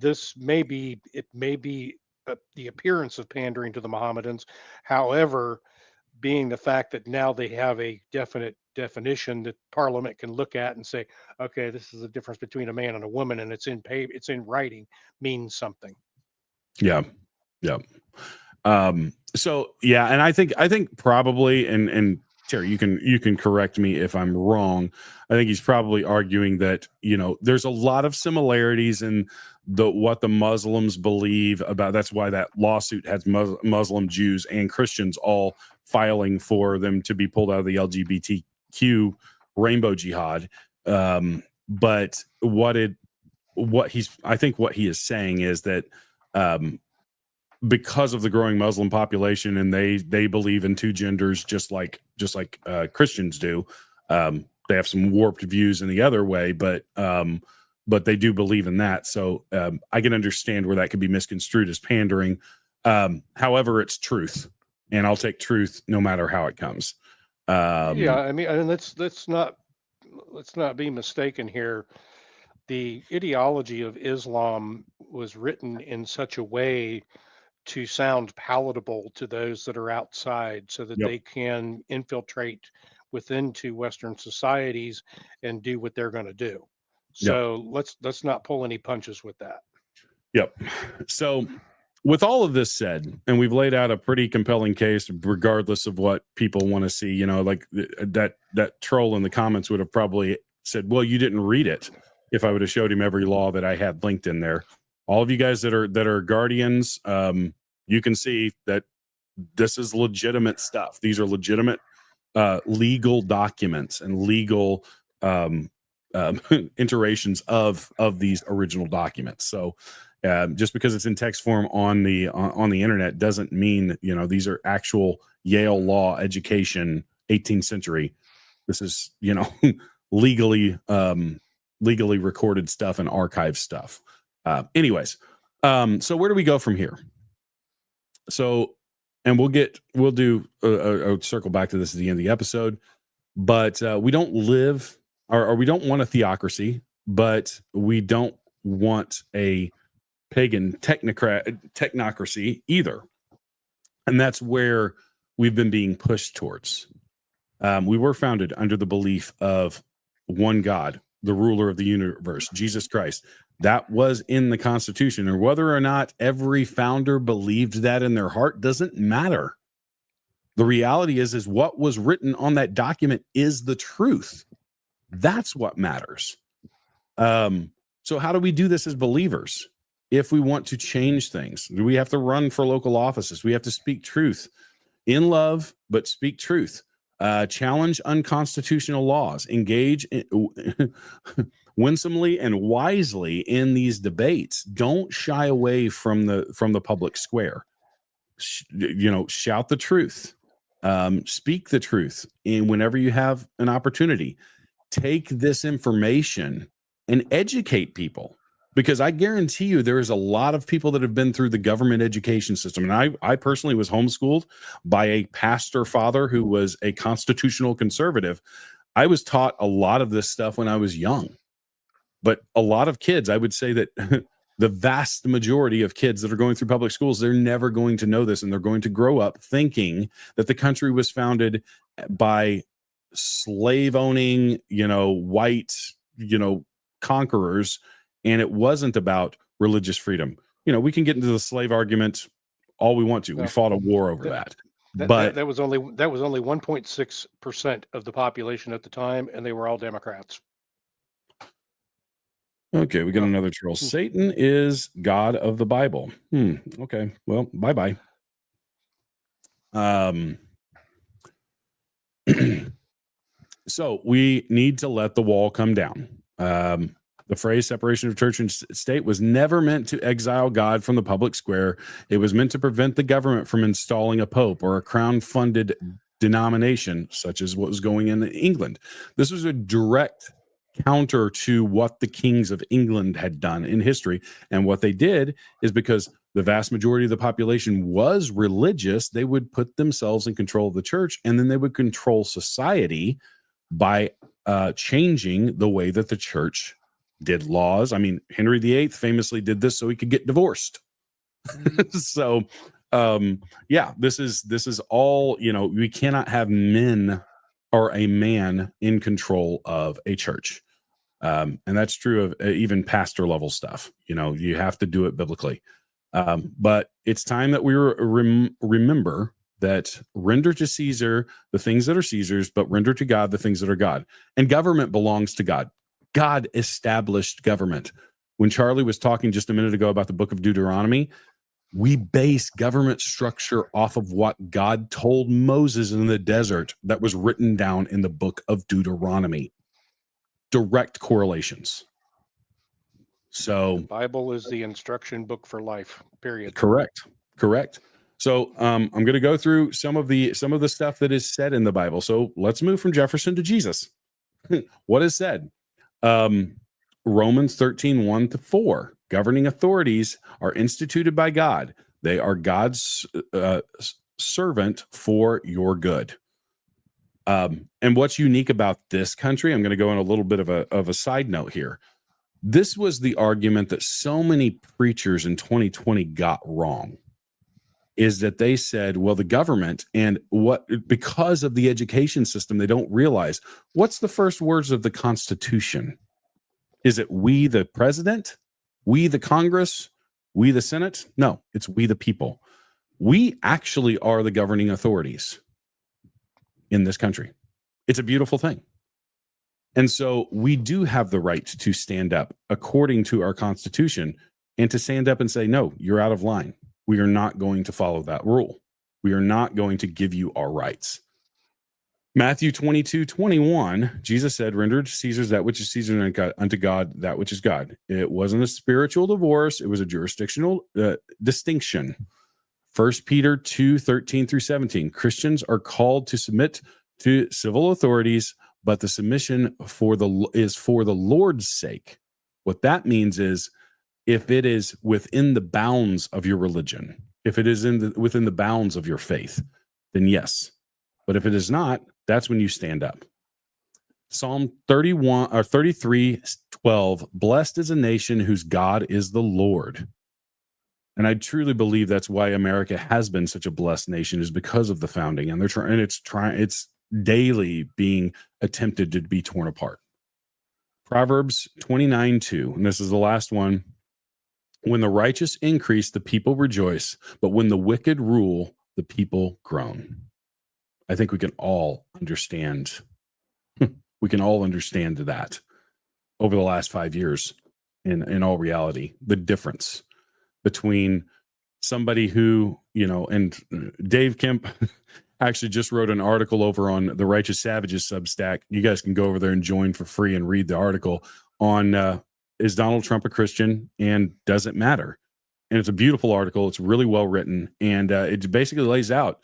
it may be the appearance of pandering to the Mohammedans. However, being the fact that now they have a definite definition that Parliament can look at and say, okay, this is the difference between a man and a woman, and it's in writing, means something. Yeah. Yeah. So yeah, and I think probably, and Terry, you can correct me if I'm wrong. I think he's probably arguing that, there's a lot of similarities in what the Muslims believe about. That's why that lawsuit has Muslim, Jews, and Christians all filing for them to be pulled out of the LGBTQ rainbow jihad. But what he is saying is that, because of the growing Muslim population, and they believe in two genders, just like Christians do. They have some warped views in the other way, but they do believe in that. So I can understand where that could be misconstrued as pandering. However, it's truth, and I'll take truth no matter how it comes. Yeah, I mean, and let's not be mistaken here. The ideology of Islam was written in such a way to sound palatable to those that are outside, so that they can infiltrate within to Western societies and do what they're going to do. So let's not pull any punches with that. Yep. So with all of this said, and we've laid out a pretty compelling case, regardless of what people want to see, like that troll in the comments would have probably said, well, you didn't read it, if I would have showed him every law that I had linked in there. All of you guys that are guardians, you can see that this is legitimate stuff. These are legitimate legal documents and legal iterations of these original documents. So just because it's in text form on the internet doesn't mean these are actual Yale law education 18th century. This is legally recorded stuff and archived stuff. Anyways, so where do we go from here? So, and we'll do a circle back to this at the end of the episode, but we don't live, or we don't want a theocracy, but we don't want a pagan technocracy either. And that's where we've been being pushed towards. We were founded under the belief of one God, the ruler of the universe, Jesus Christ. That was in the Constitution, and whether or not every founder believed that in their heart doesn't matter. The reality is what was written on that document is the truth. That's what matters. So how do we do this as believers? If we want to change things, do we have to run for local offices? We have to speak truth in love, but speak truth. Challenge unconstitutional laws. Engage winsomely and wisely in these debates. Don't shy away from the public square. Shout the truth. Speak the truth. And whenever you have an opportunity, take this information and educate people. Because I guarantee you there is a lot of people that have been through the government education system. And I personally was homeschooled by a pastor father who was a constitutional conservative. I was taught a lot of this stuff when I was young. But a lot of kids, I would say that the vast majority of kids that are going through public schools, they're never going to know this. And they're going to grow up thinking that the country was founded by slave owning, white, conquerors. And it wasn't about religious freedom. We can get into the slave argument all we want to. We fought a war over that. But that was only 1.6% of the population at the time, and they were all Democrats. Okay, we got another troll. Satan is God of the Bible. Okay, well, bye-bye. So we need to let the wall come down. The phrase separation of church and state was never meant to exile God from the public square. It was meant to prevent the government from installing a pope or a crown-funded denomination, such as what was going in England. This was a direct counter to what the kings of England had done in history. And what they did is because the vast majority of the population was religious, they would put themselves in control of the church, and then they would control society by changing the way that the church did laws. I mean, Henry VIII famously did this so he could get divorced. So, yeah, this is all, we cannot have men or a man in control of a church. And that's true of even pastor level stuff. You have to do it biblically. But it's time that we remember that render to Caesar the things that are Caesar's, but render to God the things that are God. And government belongs to God. God established government. When Charlie was talking just a minute ago about the book of Deuteronomy, we base government structure off of what God told Moses in the desert that was written down in the book of Deuteronomy. Direct correlations. So The Bible is the instruction book for life, period. Correct. So I'm going to go through some of the stuff that is said in the Bible. So let's move from Jefferson to Jesus. What is said? Romans 13, 1-4. Governing authorities are instituted by God. They are God's servant for your good. And what's unique about this country, I'm going to go on a little bit of a side note here. This was the argument that so many preachers in 2020 got wrong, is that they said, well, the government and because of the education system, they don't realize what's the first words of the Constitution. Is it we, the president, we, the Congress, we, the Senate? No, it's we, the people. We actually are the governing authorities in this country. It's a beautiful thing. And so we do have the right to stand up according to our Constitution and to stand up and say, no, you're out of line. We are not going to follow that rule. We are not going to give you our rights. Matthew 22:21, Jesus said, render to Caesar that which is Caesar, and unto God that which is God. It wasn't a spiritual divorce. It was a jurisdictional distinction. 1 Peter 2:13-17. Christians are called to submit to civil authorities, but the submission is for the Lord's sake. What that means is, if it is within the bounds of your religion, if it is within the bounds of your faith, then yes. But if it is not, that's when you stand up. Psalm 33:12. Blessed is a nation whose God is the Lord. And I truly believe that's why America has been such a blessed nation, is because of the founding, and it's daily being attempted to be torn apart. Proverbs 29:2, and this is the last one. When the righteous increase, the people rejoice, but when the wicked rule, the people groan. I think we can all understand. We can all understand that over the last 5 years, in all reality, the difference between somebody who, and Dave Kemp actually just wrote an article over on the Righteous Savages Substack. You guys can go over there and join for free and read the article on is Donald Trump a Christian and does it matter? And it's a beautiful article. It's really well written, and it basically lays out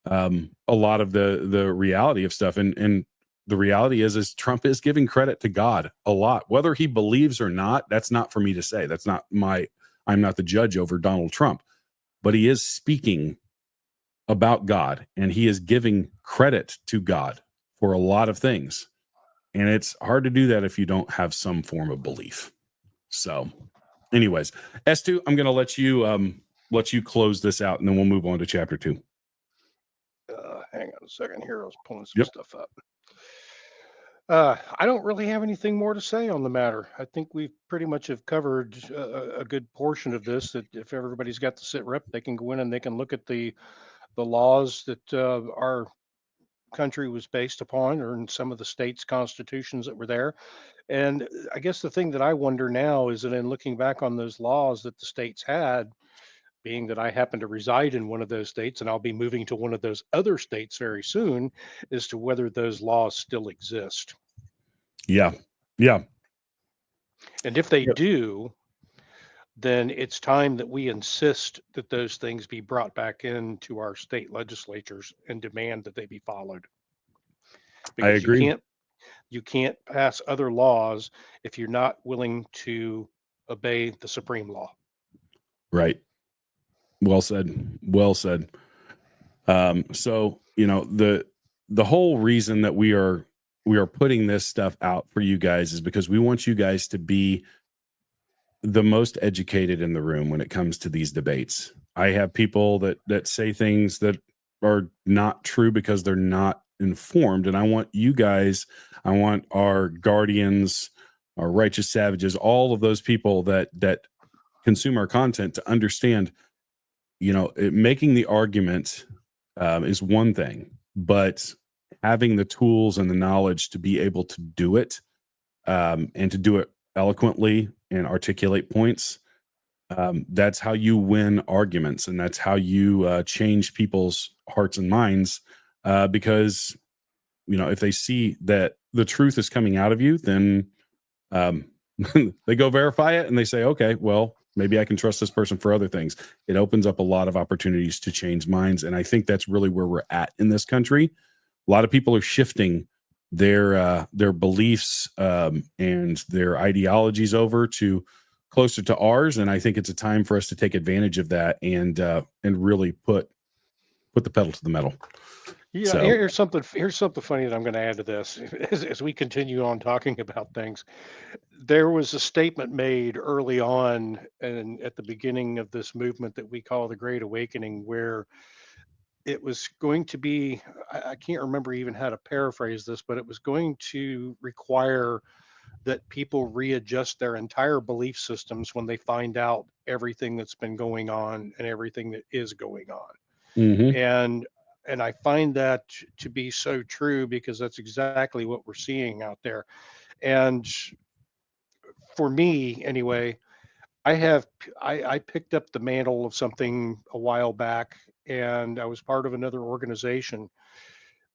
a lot of the reality of stuff. And the reality is Trump is giving credit to God a lot, whether he believes or not. That's not for me to say. I'm not the judge over Donald Trump, but he is speaking about God, and he is giving credit to God for a lot of things. And it's hard to do that if you don't have some form of belief. So anyways, S2, I'm going to let you close this out, and then we'll move on to chapter 2. Hang on a second here. I was pulling some stuff up. I don't really have anything more to say on the matter. I think we pretty much have covered a good portion of this, that if everybody's got the sit rep, they can go in and they can look at the laws that our country was based upon, or in some of the states' constitutions that were there. And I guess the thing that I wonder now is that in looking back on those laws that the states had, being that I happen to reside in one of those states and I'll be moving to one of those other states very soon, as to whether those laws still exist. Yeah. And if they do, then it's time that we insist that those things be brought back into our state legislatures and demand that they be followed. Because I agree. You can't pass other laws if you're not willing to obey the supreme law. Right. Well said. Well said. So, you know, the whole reason that we are putting this stuff out for you guys is because we want you guys to be the most educated in the room when it comes to these debates. I have people that say things that are not true because they're not informed. And I want you guys, I want our guardians, our righteous savages, all of those people that consume our content to understand, you know, making the argument is one thing, but having the tools and the knowledge to be able to do it, and to do it eloquently and articulate points, that's how you win arguments, and that's how you change people's hearts and minds, because, you know, if they see that the truth is coming out of you, then they go verify it and they say, okay, well, maybe I can trust this person for other things. It opens up a lot of opportunities to change minds. And I think that's really where we're at in this country. A lot of people are shifting their beliefs and their ideologies over to closer to ours. And I think it's a time for us to take advantage of that and really put the pedal to the metal. Yeah, So- here's something funny that I'm going to add to this as we continue on talking about things. There was a statement made early on and at the beginning of this movement that we call the Great Awakening, where it was going to be, I can't remember even how to paraphrase this, but it was going to require that people readjust their entire belief systems when they find out everything that's been going on and everything that is going on. Mhm. And I find that to be so true, because that's exactly what we're seeing out there. And for me anyway, I picked up the mantle of something a while back, and I was part of another organization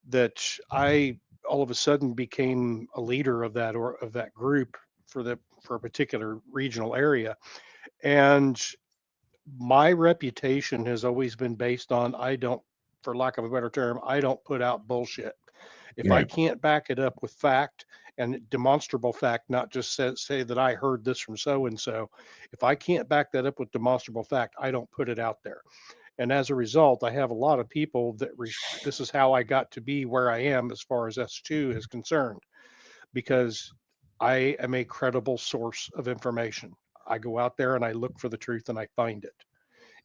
that I all of a sudden became a leader of that, or of that group for a particular regional area. And my reputation has always been based on, I don't, for lack of a better term, I don't put out bullshit. If I Right. can't back it up with fact and demonstrable fact, not just say that I heard this from so and so, if I can't back that up with demonstrable fact, I don't put it out there. And as a result, I have a lot of people that this is how I got to be where I am as far as S2 is concerned, because I am a credible source of information. I go out there and I look for the truth and I find it.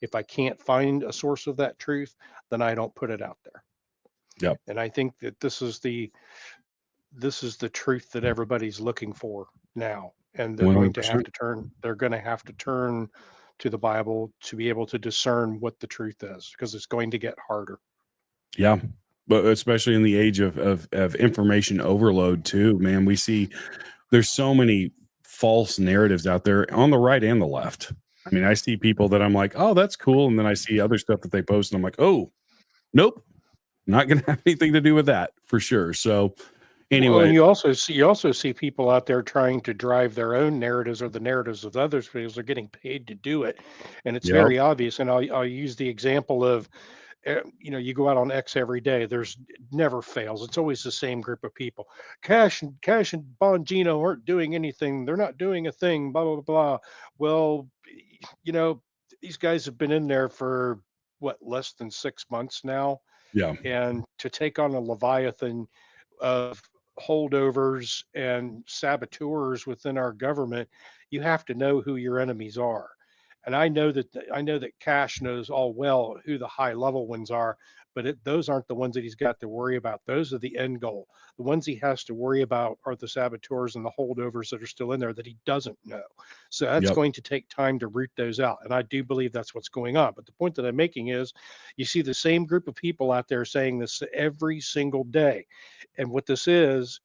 If I can't find a source of that truth, then I don't put it out there. Yep. And I think that this is the truth that everybody's looking for now. And they're going to have 100%. to turn to the Bible to be able to discern what the truth is, because it's going to get harder. Yeah. But especially in the age of information overload too, man, we see there's so many false narratives out there on the right and the left. I mean, I see people that I'm like, oh, that's cool. And then I see other stuff that they post and I'm like, oh, nope, not going to have anything to do with that for sure. So anyway. Well, and you also see people out there trying to drive their own narratives or the narratives of others, because they're getting paid to do it. And it's Yep. very obvious. And I'll use the example of, you go out on X every day. There's never fails. It's always the same group of people. Cash and Bongino aren't doing anything. They're not doing a thing. Blah blah blah. Well, these guys have been in there for what, less than 6 months now, Yeah. and to take on a leviathan of holdovers and saboteurs within our government, you have to know who your enemies are. And I know that Cash knows all well who the high level ones are, but those aren't the ones that he's got to worry about. Those are the end goal. The ones he has to worry about are the saboteurs and the holdovers that are still in there that he doesn't know. So that's Yep. going to take time to root those out. And I do believe that's what's going on. But the point that I'm making is, you see the same group of people out there saying this every single day. And what this is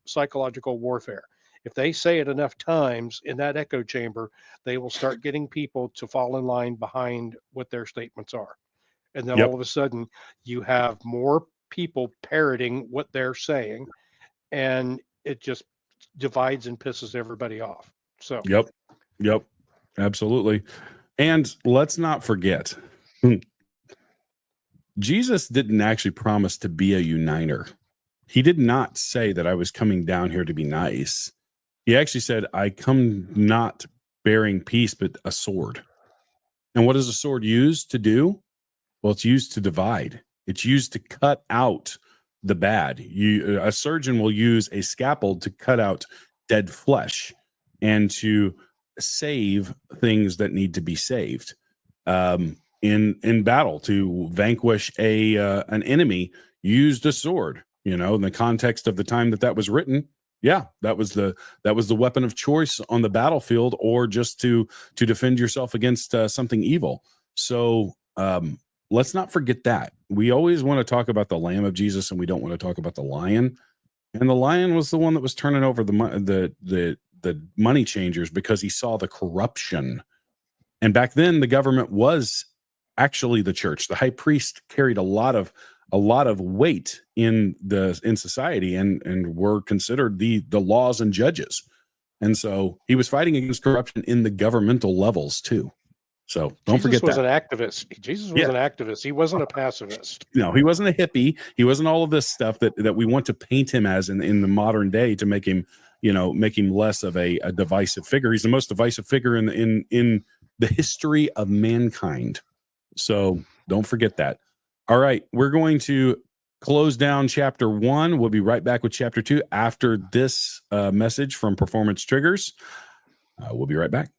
psychological warfare. If they say it enough times in that echo chamber, they will start getting people to fall in line behind what their statements are. And then Yep. all of a sudden, you have more people parroting what they're saying, and it just divides and pisses everybody off. So, Yep. Absolutely. And let's not forget, Jesus didn't actually promise to be a uniter. He did not say that I was coming down here to be nice. He actually said, I come not bearing peace, but a sword. And what is a sword used to do? Well, it's used to divide. It's used to cut out the bad. A surgeon will use a scalpel to cut out dead flesh and to save things that need to be saved. In battle, to vanquish an enemy, used a sword. In the context of the time that was written, yeah, that was the weapon of choice on the battlefield, or just to defend yourself against something evil. So let's not forget that. We always want to talk about the Lamb of Jesus, and we don't want to talk about the lion. And the lion was the one that was turning over the money changers because he saw the corruption. And back then, the government was actually the church. The high priest carried a lot of weight in society, and were considered the laws and judges. And so he was fighting against corruption in the governmental levels too. So don't forget that. Jesus was an activist. Jesus was an activist. He wasn't a pacifist. No, he wasn't a hippie. He wasn't all of this stuff that we want to paint him as in the modern day to make him less of a divisive figure. He's the most divisive figure in the history of mankind. So don't forget that. All right, we're going to close down chapter 1. We'll be right back with chapter 2 after this message from Performance Triggers. We'll be right back.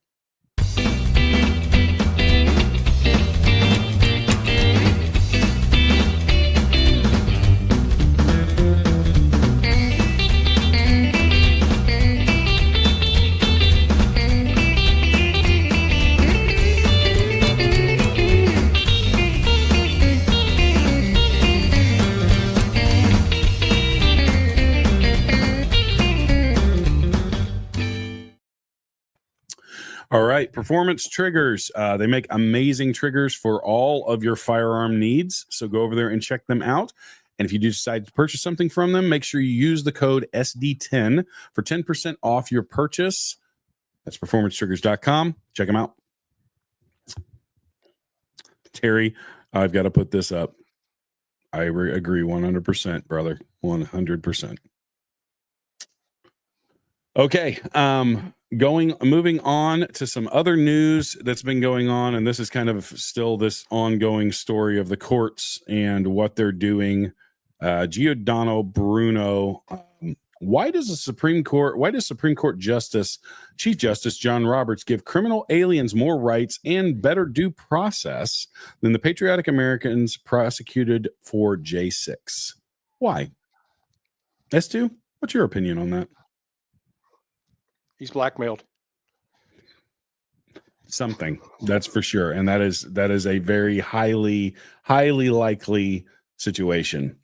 All right, Performance Triggers. They make amazing triggers for all of your firearm needs. So go over there and check them out. And if you do decide to purchase something from them, make sure you use the code SD10 for 10% off your purchase. That's performancetriggers.com. Check them out. Terry, I've got to put this up. I agree 100%, brother. 100%. Okay. Moving on to some other news that's been going on, and this is kind of still this ongoing story of the courts and what they're doing. Giordano Bruno, why does Supreme Court Chief Justice John Roberts give criminal aliens more rights and better due process than the patriotic Americans prosecuted for J6? Why? S2, what's your opinion on that? He's blackmailed. Something, that's for sure, and that is a very highly likely situation.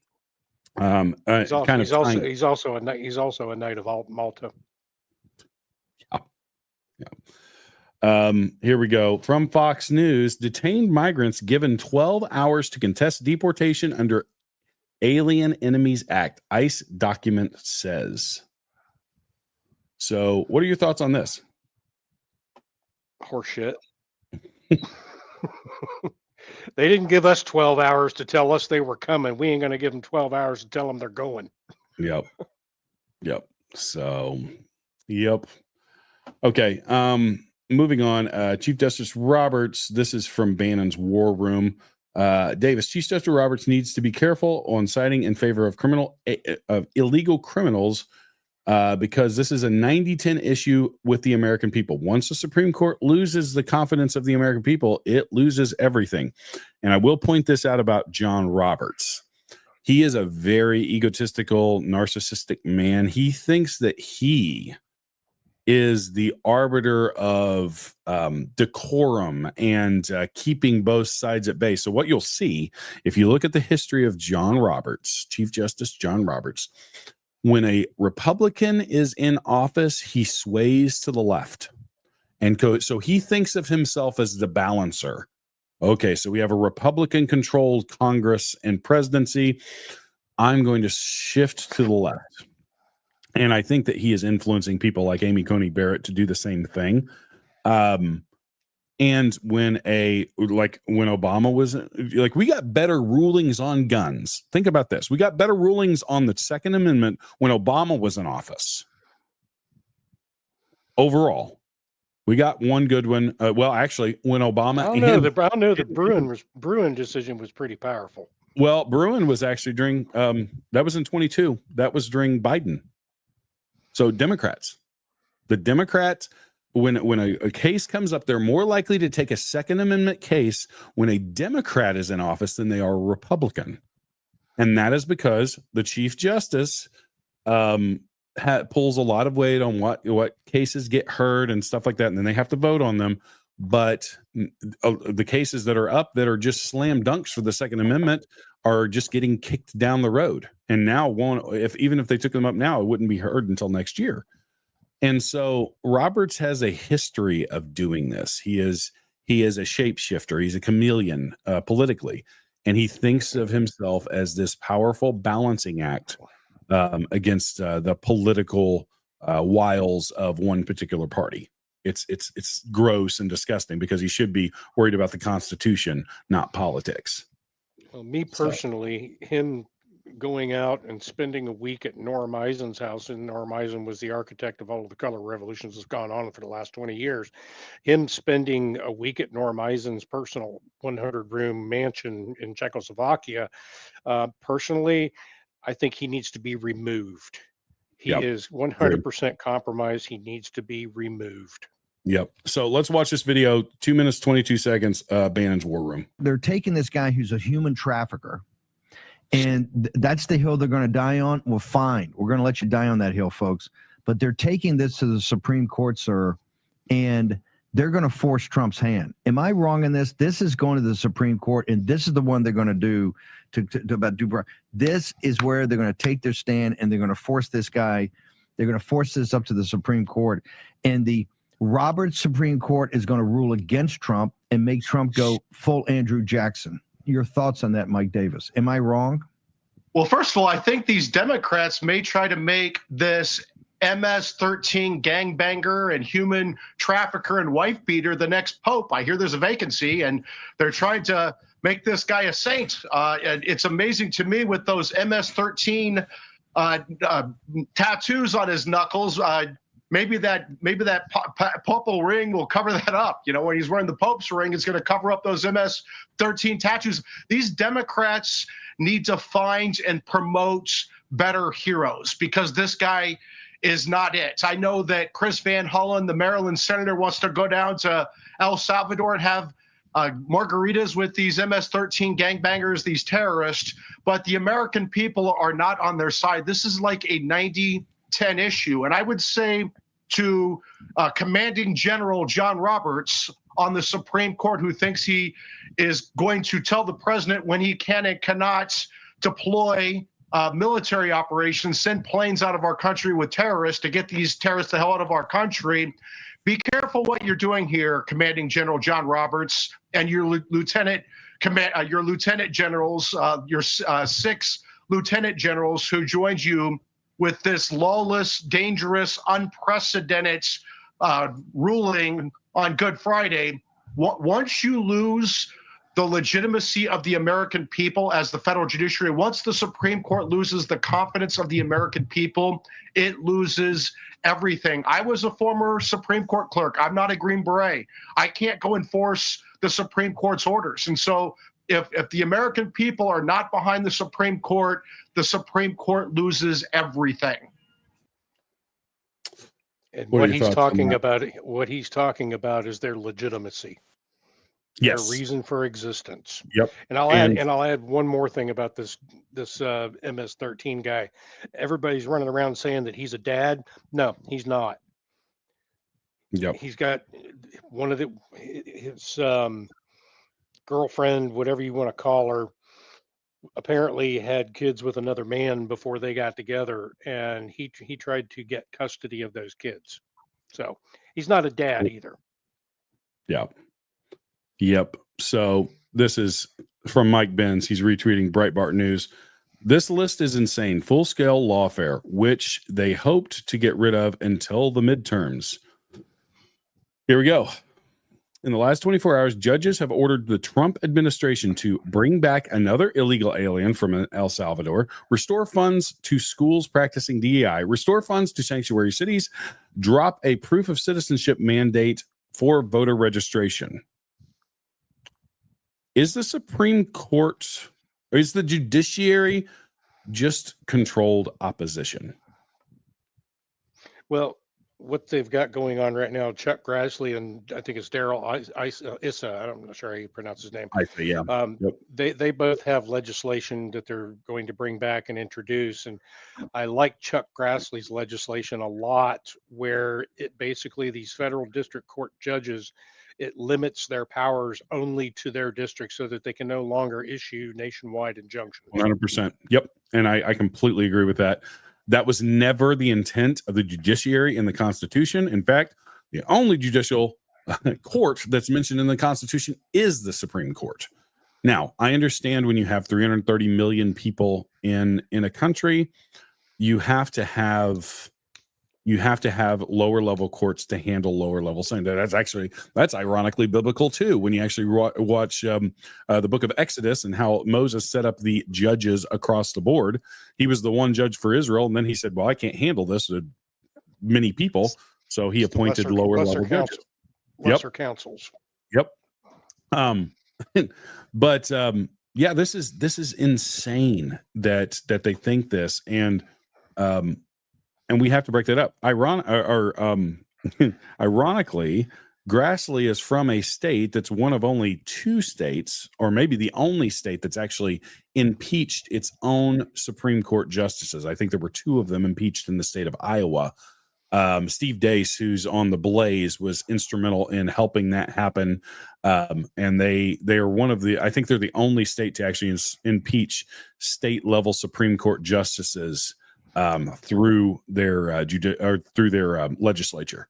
He's also a knight of Malta. Yeah. Here we go from Fox News. Detained migrants given 12 hours to contest deportation under Alien Enemies Act. ICE document says. So, what are your thoughts on this? Horseshit. They didn't give us 12 hours to tell us they were coming. We ain't going to give them 12 hours to tell them they're going. Yep. So, yep. Okay. Moving on. Chief Justice Roberts. This is from Bannon's War Room. Davis, Chief Justice Roberts needs to be careful on siding in favor of illegal criminals. Because this is a 90-10 issue with the American people. Once the Supreme Court loses the confidence of the American people, it loses everything. And I will point this out about John Roberts. He is a very egotistical, narcissistic man. He thinks that he is the arbiter of decorum and keeping both sides at bay. So what you'll see, if you look at the history of John Roberts, Chief Justice John Roberts, when a Republican is in office, he sways to the left. And so he thinks of himself as the balancer. Okay, so we have a Republican-controlled Congress and presidency. I'm going to shift to the left. And I think that he is influencing people like Amy Coney Barrett to do the same thing. And when Obama was like, we got better rulings on guns. Think about this. We got better rulings on the Second Amendment when Obama was in office. Overall. We got one good one. Well, actually, when Obama, I don't know the Bruin decision was pretty powerful. Well, Bruin was actually during that was in 22. That was during Biden. So the Democrats, when a case comes up, they're more likely to take a Second Amendment case when a Democrat is in office than they are a Republican, and that is because the Chief Justice pulls a lot of weight on what cases get heard and stuff like that, and then they have to vote on them. But the cases that are up that are just slam dunks for the Second Amendment are just getting kicked down the road. And now even if they took them up now, it wouldn't be heard until next year. And so Roberts has a history of doing this. He is a shapeshifter. He's a chameleon politically. And he thinks of himself as this powerful balancing act against the political wiles of one particular party. It's gross and disgusting because he should be worried about the Constitution, not politics. Well, me personally, him going out and spending a week at Norm Eisen's house, and Norm Eisen was the architect of all of the color revolutions that's gone on for the last 20 years. Him spending a week at Norm Eisen's personal 100-room mansion in Czechoslovakia, personally, I think he needs to be removed. He is 100% compromised. He needs to be removed. Yep. So let's watch this video. 2 minutes, 22 seconds. Bannon's War Room. They're taking this guy who's a human trafficker, and that's the hill they're going to die on. Well, fine. We're going to let you die on that hill, folks. But they're taking this to the Supreme Court, sir, and they're going to force Trump's hand. Am I wrong in this? This is going to the Supreme Court, and this is the one they're going to do about Dubra. This is where they're going to take their stand, and they're going to force this guy. They're going to force this up to the Supreme Court, and the Roberts Supreme Court is going to rule against Trump and make Trump go full Andrew Jackson. Your thoughts on that, Mike Davis? Am I wrong? Well, first of all, I think these Democrats may try to make this MS-13 gangbanger and human trafficker and wife beater the next pope. I hear there's a vacancy, and they're trying to make this guy a saint. And it's amazing to me with those MS-13 tattoos on his knuckles. Maybe that papal ring will cover that up. You know, when he's wearing the Pope's ring, it's going to cover up those MS-13 tattoos. These Democrats need to find and promote better heroes, because this guy is not it. I know that Chris Van Hollen, the Maryland senator, wants to go down to El Salvador and have margaritas with these MS-13 gangbangers, these terrorists, but the American people are not on their side. This is like a 90-10 issue. And I would say to Commanding General John Roberts on the Supreme Court, who thinks he is going to tell the president when he can and cannot deploy military operations, send planes out of our country with terrorists to get these terrorists the hell out of our country. Be careful what you're doing here, Commanding General John Roberts, and your lieutenant generals, your 6 lieutenant generals who joined you with this lawless, dangerous, unprecedented ruling on Good Friday. Once you lose the legitimacy of the American people as the federal judiciary, once the Supreme Court loses the confidence of the American people, it loses everything. I was a former Supreme Court clerk. I'm not a Green Beret. I can't go enforce the Supreme Court's orders. And so if the American people are not behind the Supreme Court loses everything. And what he's talking about is their legitimacy. Yes. Their reason for existence. Yep. And I'll add one more thing about this MS-13 guy. Everybody's running around saying that he's a dad. No, he's not. Yep. He's got one of his girlfriend, whatever you want to call her, apparently had kids with another man before they got together, and he tried to get custody of those kids. So he's not a dad either. Yep. So this is from Mike Benz. He's retweeting Breitbart News. This list is insane. Full-scale lawfare, which they hoped to get rid of until the midterms. Here we go. In the last 24 hours, judges have ordered the Trump administration to bring back another illegal alien from El Salvador, restore funds to schools practicing DEI, restore funds to sanctuary cities, drop a proof of citizenship mandate for voter registration. Is the Supreme Court, or is the judiciary just controlled opposition? Well, what they've got going on right now, Chuck Grassley and I think it's Daryl Issa, I'm not sure how you pronounce his name. I say, yeah. Yep. They both have legislation that they're going to bring back and introduce. And I like Chuck Grassley's legislation a lot, where it basically, these federal district court judges, it limits their powers only to their district so that they can no longer issue nationwide injunctions. 100%. Yep. And I completely agree with that. That was never the intent of the judiciary in the Constitution. In fact, the only judicial court that's mentioned in the Constitution is the Supreme Court. Now, I understand when you have 330 million people in a country, you have to have lower level courts to handle lower level things. That's ironically biblical too. When you actually watch the book of Exodus and how Moses set up the judges across the board, he was the one judge for Israel, and then he said, "Well, I can't handle this with many people," so he appointed lower level judges, lesser councils. Yep. But yeah, this is insane that they think this, and we have to break that up. Ironically, Grassley is from a state that's one of only 2 states, or maybe the only state, that's actually impeached its own Supreme Court justices. I think there were 2 of them impeached in the state of Iowa. Steve Deace, who's on the Blaze, was instrumental in helping that happen. And they are one of the, I think they're the only state to actually impeach state level Supreme Court justices through their legislature.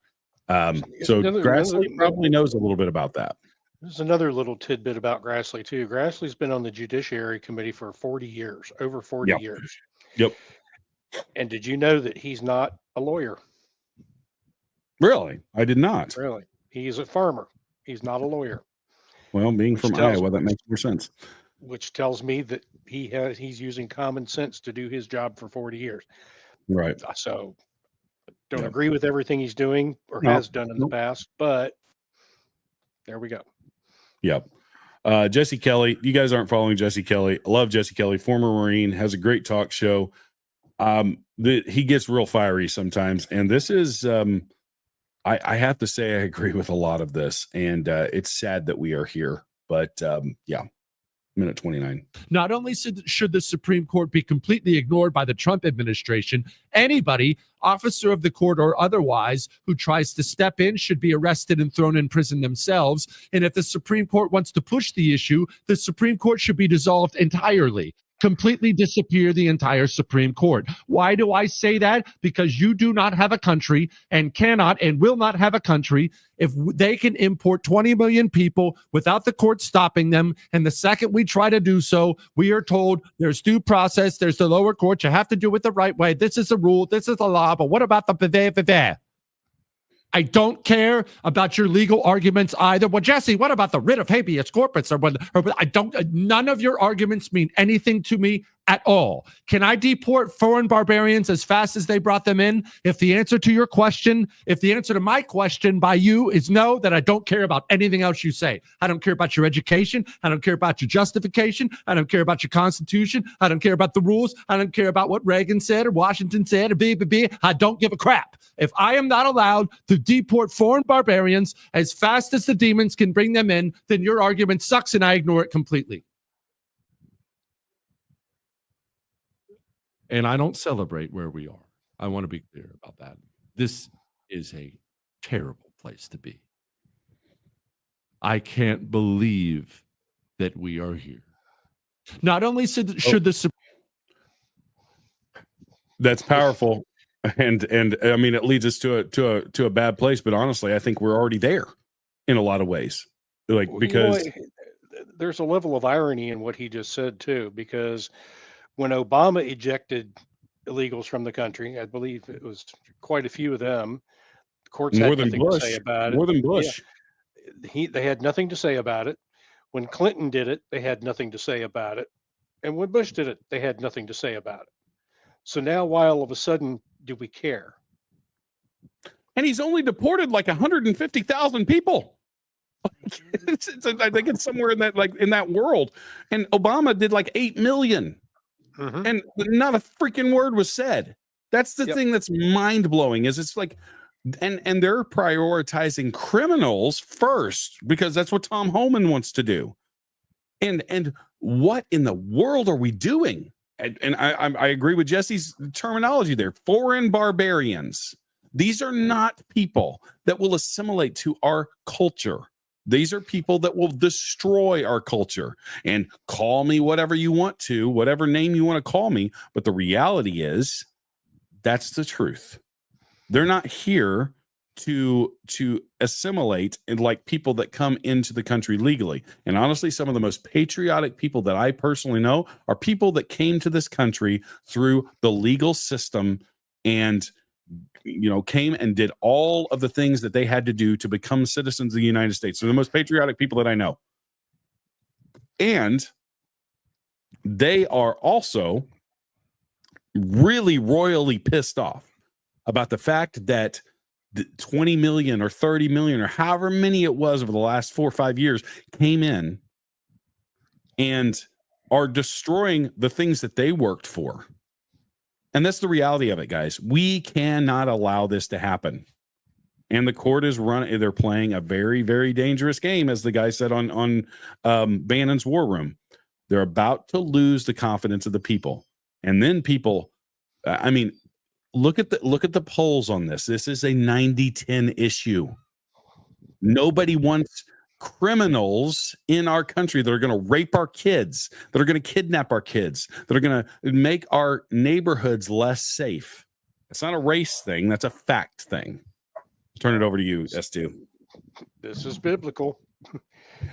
So Grassley probably knows a little bit about that. There's another little tidbit about Grassley too. Grassley's been on the Judiciary Committee for 40 years, over 40 years. Yep. And did you know that he's not a lawyer? Really? I did not. Really? He's a farmer. He's not a lawyer. Well, being from Iowa, that makes more sense. Which tells me that he's using common sense to do his job for 40 years. Right. So don't agree with everything he's doing or has done in the past, but there we go. Yep. Jesse Kelly, you guys aren't following Jesse Kelly. I love Jesse Kelly, former Marine, has a great talk show. He gets real fiery sometimes, and this is I have to say I agree with a lot of this, and it's sad that we are here, but yeah. Minute 29. Not only should the Supreme Court be completely ignored by the Trump administration, anybody, officer of the court or otherwise, who tries to step in should be arrested and thrown in prison themselves. And if the Supreme Court wants to push the issue, the Supreme Court should be dissolved entirely. Completely disappear the entire Supreme Court. Why do I say that? Because you do not have a country and cannot and will not have a country if they can import 20 million people without the court stopping them. And the second we try to do so, we are told there's due process, there's the lower court, you have to do it the right way. This is the rule, this is the law, but what about the I don't care about your legal arguments either. Well, Jesse, what about the writ of habeas corpus? None of your arguments mean anything to me at all. Can I deport foreign barbarians as fast as they brought them in? If the answer to my question by you is no, then I don't care about anything else you say. I don't care about your education. I don't care about your justification. I don't care about your Constitution. I don't care about the rules. I don't care about what Reagan said or Washington said or I don't give a crap. If I am not allowed to deport foreign barbarians as fast as the demons can bring them in, then your argument sucks and I ignore it completely. And I don't celebrate where we are. I want to be clear about that. This is a terrible place to be. I can't believe that we are here. Not only should the That's powerful, and I mean it leads us to a bad place. But honestly, I think we're already there in a lot of ways. Because there's a level of irony in what he just said too, because when Obama ejected illegals from the country, I believe it was quite a few of them. The courts had nothing to say about it. More than Bush. Yeah. They had nothing to say about it. When Clinton did it, they had nothing to say about it. And when Bush did it, they had nothing to say about it. So now why all of a sudden do we care? and he's only deported like 150,000 people. I think it's somewhere in that world. And Obama did like 8 million. Mhm. And not a freaking word was said. That's the Yep. thing that's mind blowing. Is it's like, and they're prioritizing criminals first because that's what Tom Homan wants to do. And what in the world are we doing? And I agree with Jesse's terminology there. Foreign barbarians. These are not people that will assimilate to our culture. These are people that will destroy our culture. And call me whatever you want to, whatever name you want to call me. But the reality is, that's the truth. They're not here to assimilate and like people that come into the country legally. And honestly, some of the most patriotic people that I personally know are people that came to this country through the legal system and came and did all of the things that they had to do to become citizens of the United States. They're the most patriotic people that I know. And they are also really royally pissed off about the fact that 20 million or 30 million or however many it was over the last 4 or 5 years came in and are destroying the things that they worked for. And that's the reality of it, guys. We cannot allow this to happen. And the court is they're playing a very, very dangerous game, as the guy said on Bannon's War Room. They're about to lose the confidence of the people. And then people, look at the polls on this. This is a 90-10 issue. Nobody wants criminals in our country that are going to rape our kids, that are going to kidnap our kids, that are going to make our neighborhoods less safe. It's not a race thing. That's a fact thing. Turn it over to you, S2. This is biblical.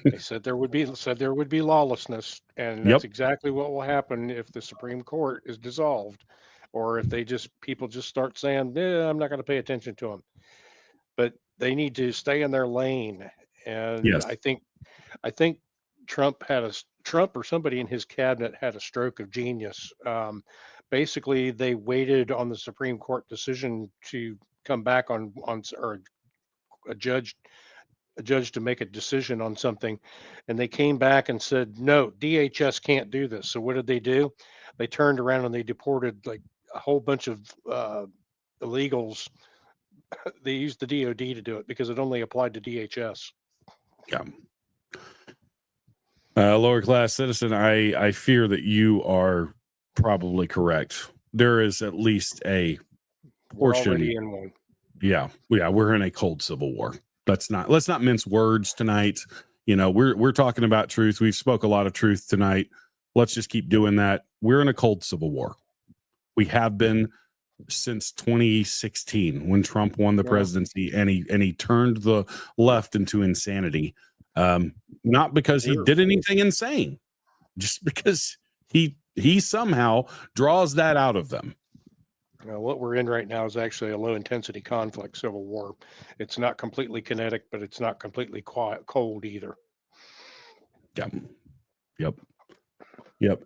They said there would be lawlessness, and that's exactly what will happen if the Supreme Court is dissolved, or if people just start saying, I'm not going to pay attention to them. But they need to stay in their lane. And Yes. I think Trump or somebody in his cabinet had a stroke of genius. Basically, they waited on the Supreme Court decision to come back or a judge to make a decision on something, and they came back and said, no, DHS can't do this. So what did they do? They turned around and they deported like a whole bunch of illegals. They used the DOD to do it because it only applied to DHS. Yeah. Lower class citizen, I fear that you are probably correct. There is at least a portion. We're already in one. Yeah, we're in a cold civil war. Let's not mince words tonight. We're talking about truth. We've spoke a lot of truth tonight. Let's just keep doing that. We're in a cold civil war. We have been since 2016 when Trump won the presidency and he turned the left into insanity. Not because he did anything insane, just because he somehow draws that out of them. What we're in right now is actually a low intensity conflict, civil war. It's not completely kinetic, but it's not completely cold either. Yep.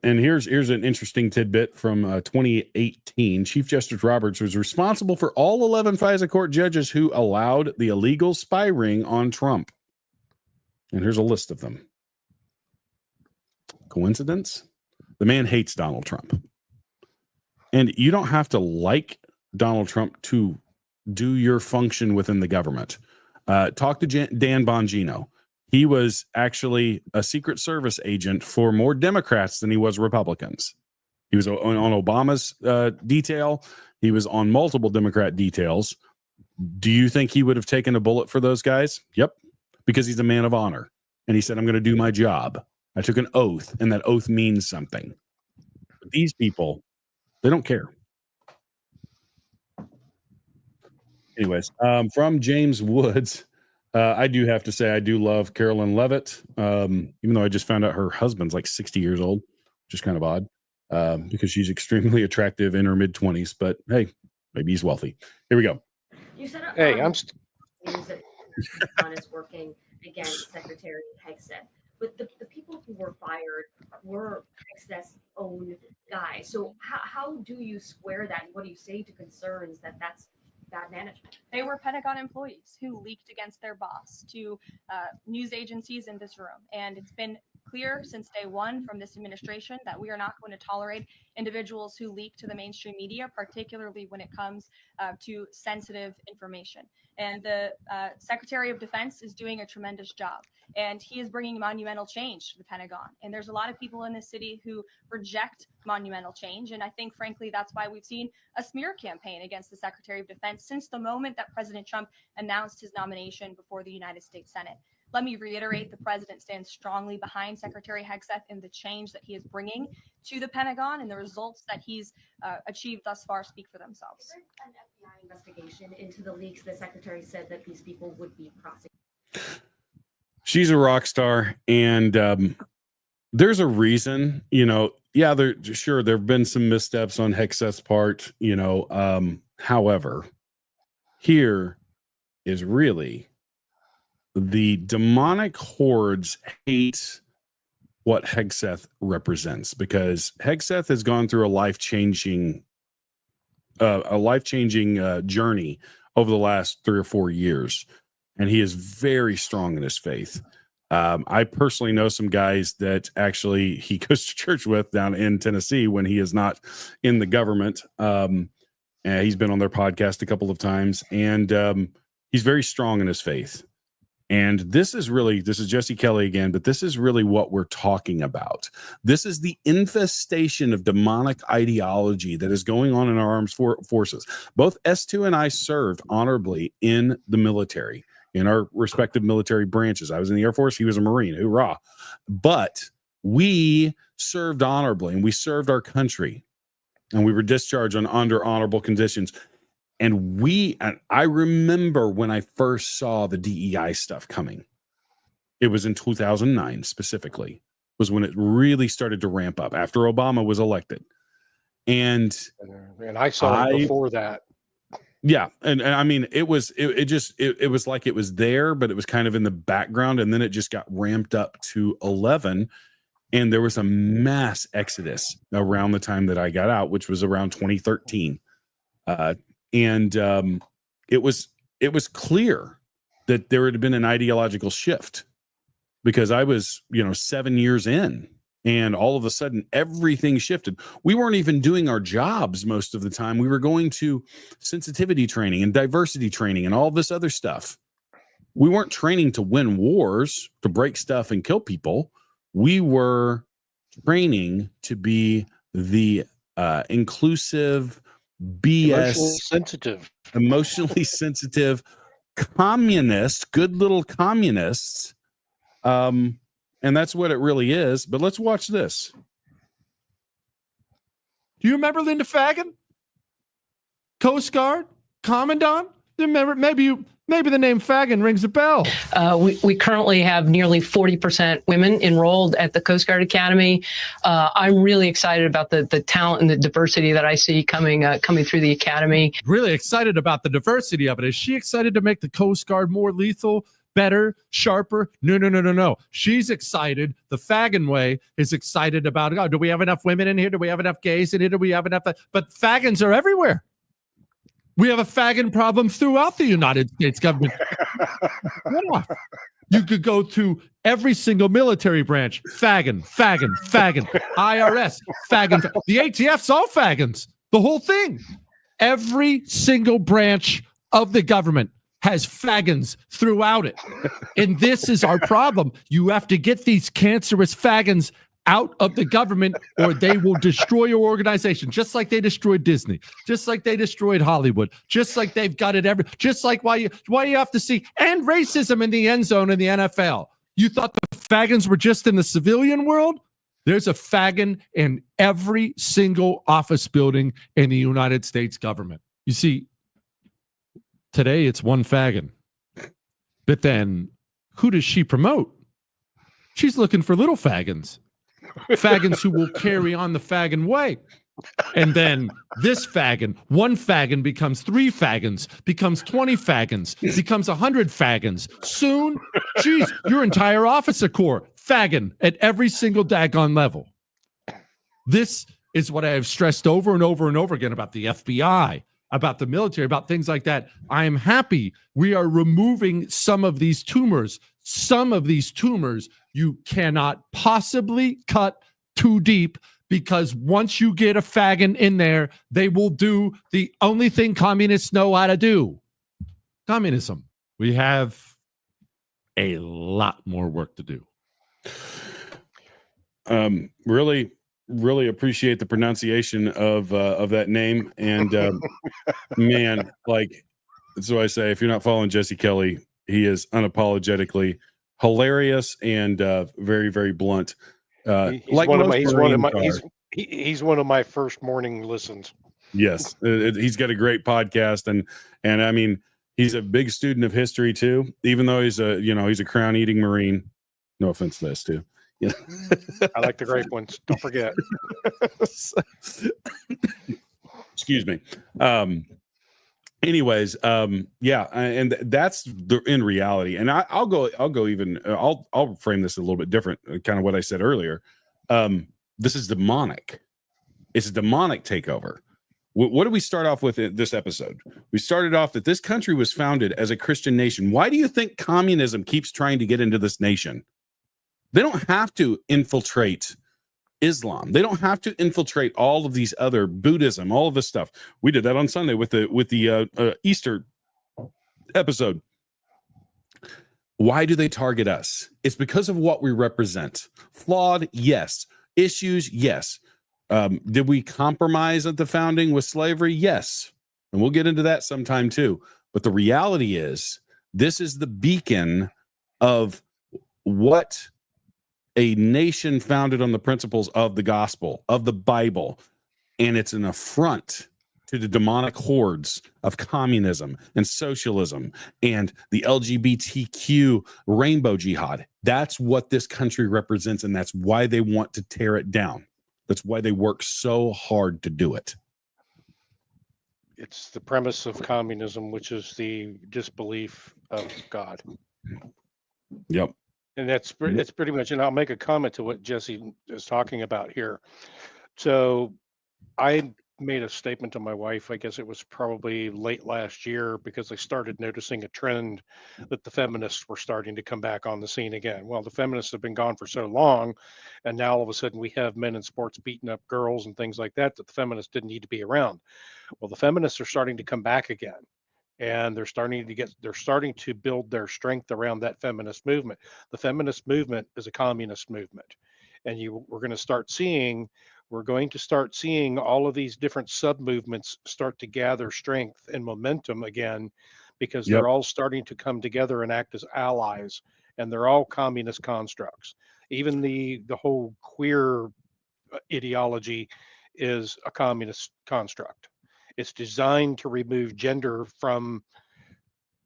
And here's an interesting tidbit from 2018. Chief Justice Roberts was responsible for all 11 FISA court judges who allowed the illegal spy ring on Trump. And here's a list of them. Coincidence? The man hates Donald Trump. And you don't have to like Donald Trump to do your function within the government. Talk to Dan Bongino. He was actually a Secret Service agent for more Democrats than he was Republicans. He was on Obama's detail. He was on multiple Democrat details. Do you think he would have taken a bullet for those guys? Yep. Because he's a man of honor. And he said, I'm going to do my job. I took an oath, and that oath means something. But these people, they don't care. Anyways, from James Woods, I do have to say I do love Carolyn Levitt, even though I just found out her husband's like 60 years old, which is kind of odd because she's extremely attractive in her mid-20s. But hey, maybe he's wealthy. Here we go. You said Hey, is working against Secretary Hegseth, but the people who were fired were Hegseth's own guys. So how do you square that? What do you say to concerns that that's bad management. They were Pentagon employees who leaked against their boss to news agencies in this room. And it's been clear since day one from this administration that we are not going to tolerate individuals who leak to the mainstream media, particularly when it comes to sensitive information. And the Secretary of Defense is doing a tremendous job. And he is bringing monumental change to the Pentagon. And there's a lot of people in this city who reject monumental change. And I think, frankly, that's why we've seen a smear campaign against the Secretary of Defense since the moment that President Trump announced his nomination before the United States Senate. Let me reiterate, the president stands strongly behind Secretary Hegseth and the change that he is bringing to the Pentagon, and the results that he's achieved thus far speak for themselves. Is there an FBI investigation into the leaks? The secretary said that these people would be prosecuted. She's a rock star, and there's a reason, yeah, there have been some missteps on Hegseth's part, however, here is really the demonic hordes hate what Hegseth represents, because Hegseth has gone through a life-changing journey over the last 3 or 4 years. And he is very strong in his faith. I personally know some guys that actually he goes to church with down in Tennessee when he is not in the government. And he's been on their podcast a couple of times, and he's very strong in his faith. And this is Jesse Kelly again, but this is really what we're talking about. This is the infestation of demonic ideology that is going on in our armed forces. Both S2 and I served honorably in the military, in our respective military branches. I was in the Air Force. He was a Marine. Hoorah. But we served honorably, and we served our country, and we were discharged under honorable conditions. And I remember when I first saw the DEI stuff coming. It was in 2009 specifically, was when it really started to ramp up after Obama was elected. And I saw it before that. Yeah. And I mean, it was like it was there, but it was kind of in the background. And then it just got ramped up to 11. And there was a mass exodus around the time that I got out, which was around 2013. And it was clear that there had been an ideological shift, because I was, 7 years in, and all of a sudden everything shifted. We weren't even doing our jobs most of the time. We were going to sensitivity training and diversity training and all this other stuff. We weren't training to win wars, to break stuff and kill people. We were training to be the inclusive, BS, emotionally sensitive communist, good little communists. And that's what it really is. But let's watch this. Do you remember Linda Fagan? Coast Guard, Commandant? Do you remember? Maybe the name Fagan rings a bell. We currently have nearly 40% women enrolled at the Coast Guard Academy. I'm really excited about the talent and the diversity that I see coming through the academy. Really excited about the diversity of it. Is she excited to make the Coast Guard more lethal, better, sharper? No. She's excited. The Fagan way is excited about, do we have enough women in here? Do we have enough gays in here? Do we have enough? But Fagans are everywhere. We have a Fagan problem throughout the United States government. You could go to every single military branch. Fagan. IRS, Fagan. The ATF's all Fagans. The whole thing. Every single branch of the government has Fagans throughout it. And this is our problem. You have to get these cancerous Fagans out of the government, or they will destroy your organization, just like they destroyed Disney, just like they destroyed Hollywood, just like they've got it just like why you have to see, and racism in the end zone in the NFL. You thought the Fagans were just in the civilian world? There's a Fagan in every single office building in the United States government. You see, today it's one Fagan, but then who does she promote? She's looking for little Fagans. Fagans who will carry on the Fagan way. And then this Fagan, one Fagan becomes 3 Fagans, becomes 20 Fagans, becomes 100 Fagans. Soon, geez, your entire officer corps, Fagan at every single daggone level. This is what I have stressed over and over and over again about the FBI, about the military, about things like that. I am happy we are removing some of these tumors. Some of these tumors you cannot possibly cut too deep, because once you get a faggot in there, they will do the only thing communists know how to do. Communism. We have a lot more work to do. Really appreciate the pronunciation of that name. And man, like, that's what I say. If you're not following Jesse Kelly, he is unapologetically hilarious and very, very blunt. He's one of my first morning listens. Yes, he's got a great podcast, and I mean, he's a big student of history too. Even though he's a crown eating Marine. No offense to this too. Yeah. I like the grape ones. Don't forget. Excuse me. Anyways, yeah, and that's in reality. And I'll frame this a little bit different, kind of what I said earlier. This is demonic. It's a demonic takeover. What did we start off with in this episode? We started off that this country was founded as a Christian nation. Why do you think communism keeps trying to get into this nation? They don't have to infiltrate Islam. They don't have to infiltrate all of these other Buddhism, all of this stuff. We did that on Sunday with the Easter episode. Why do they target us? It's because of what we represent. Flawed, yes. Issues, yes. Did we compromise at the founding with slavery? Yes. And we'll get into that sometime too. But the reality is, this is the beacon of what a nation founded on the principles of the gospel, of the Bible. And it's an affront to the demonic hordes of communism and socialism and the LGBTQ rainbow jihad. That's what this country represents, and that's why they want to tear it down. That's why they work so hard to do it. It's the premise of communism, which is the disbelief of God. Yep. And it's pretty much, and I'll make a comment to what Jesse is talking about here. So I made a statement to my wife, I guess it was probably late last year, because I started noticing a trend that the feminists were starting to come back on the scene again. Well, the feminists have been gone for so long, and now all of a sudden we have men in sports beating up girls and things like that, that the feminists didn't need to be around. Well, the feminists are starting to come back again. And they're starting to build their strength around that feminist movement. The feminist movement is a communist movement. And we're going to start seeing all of these different sub-movements start to gather strength and momentum again, because they're all starting to come together and act as allies, and they're all communist constructs. Even the whole queer ideology is a communist construct. It's designed to remove gender from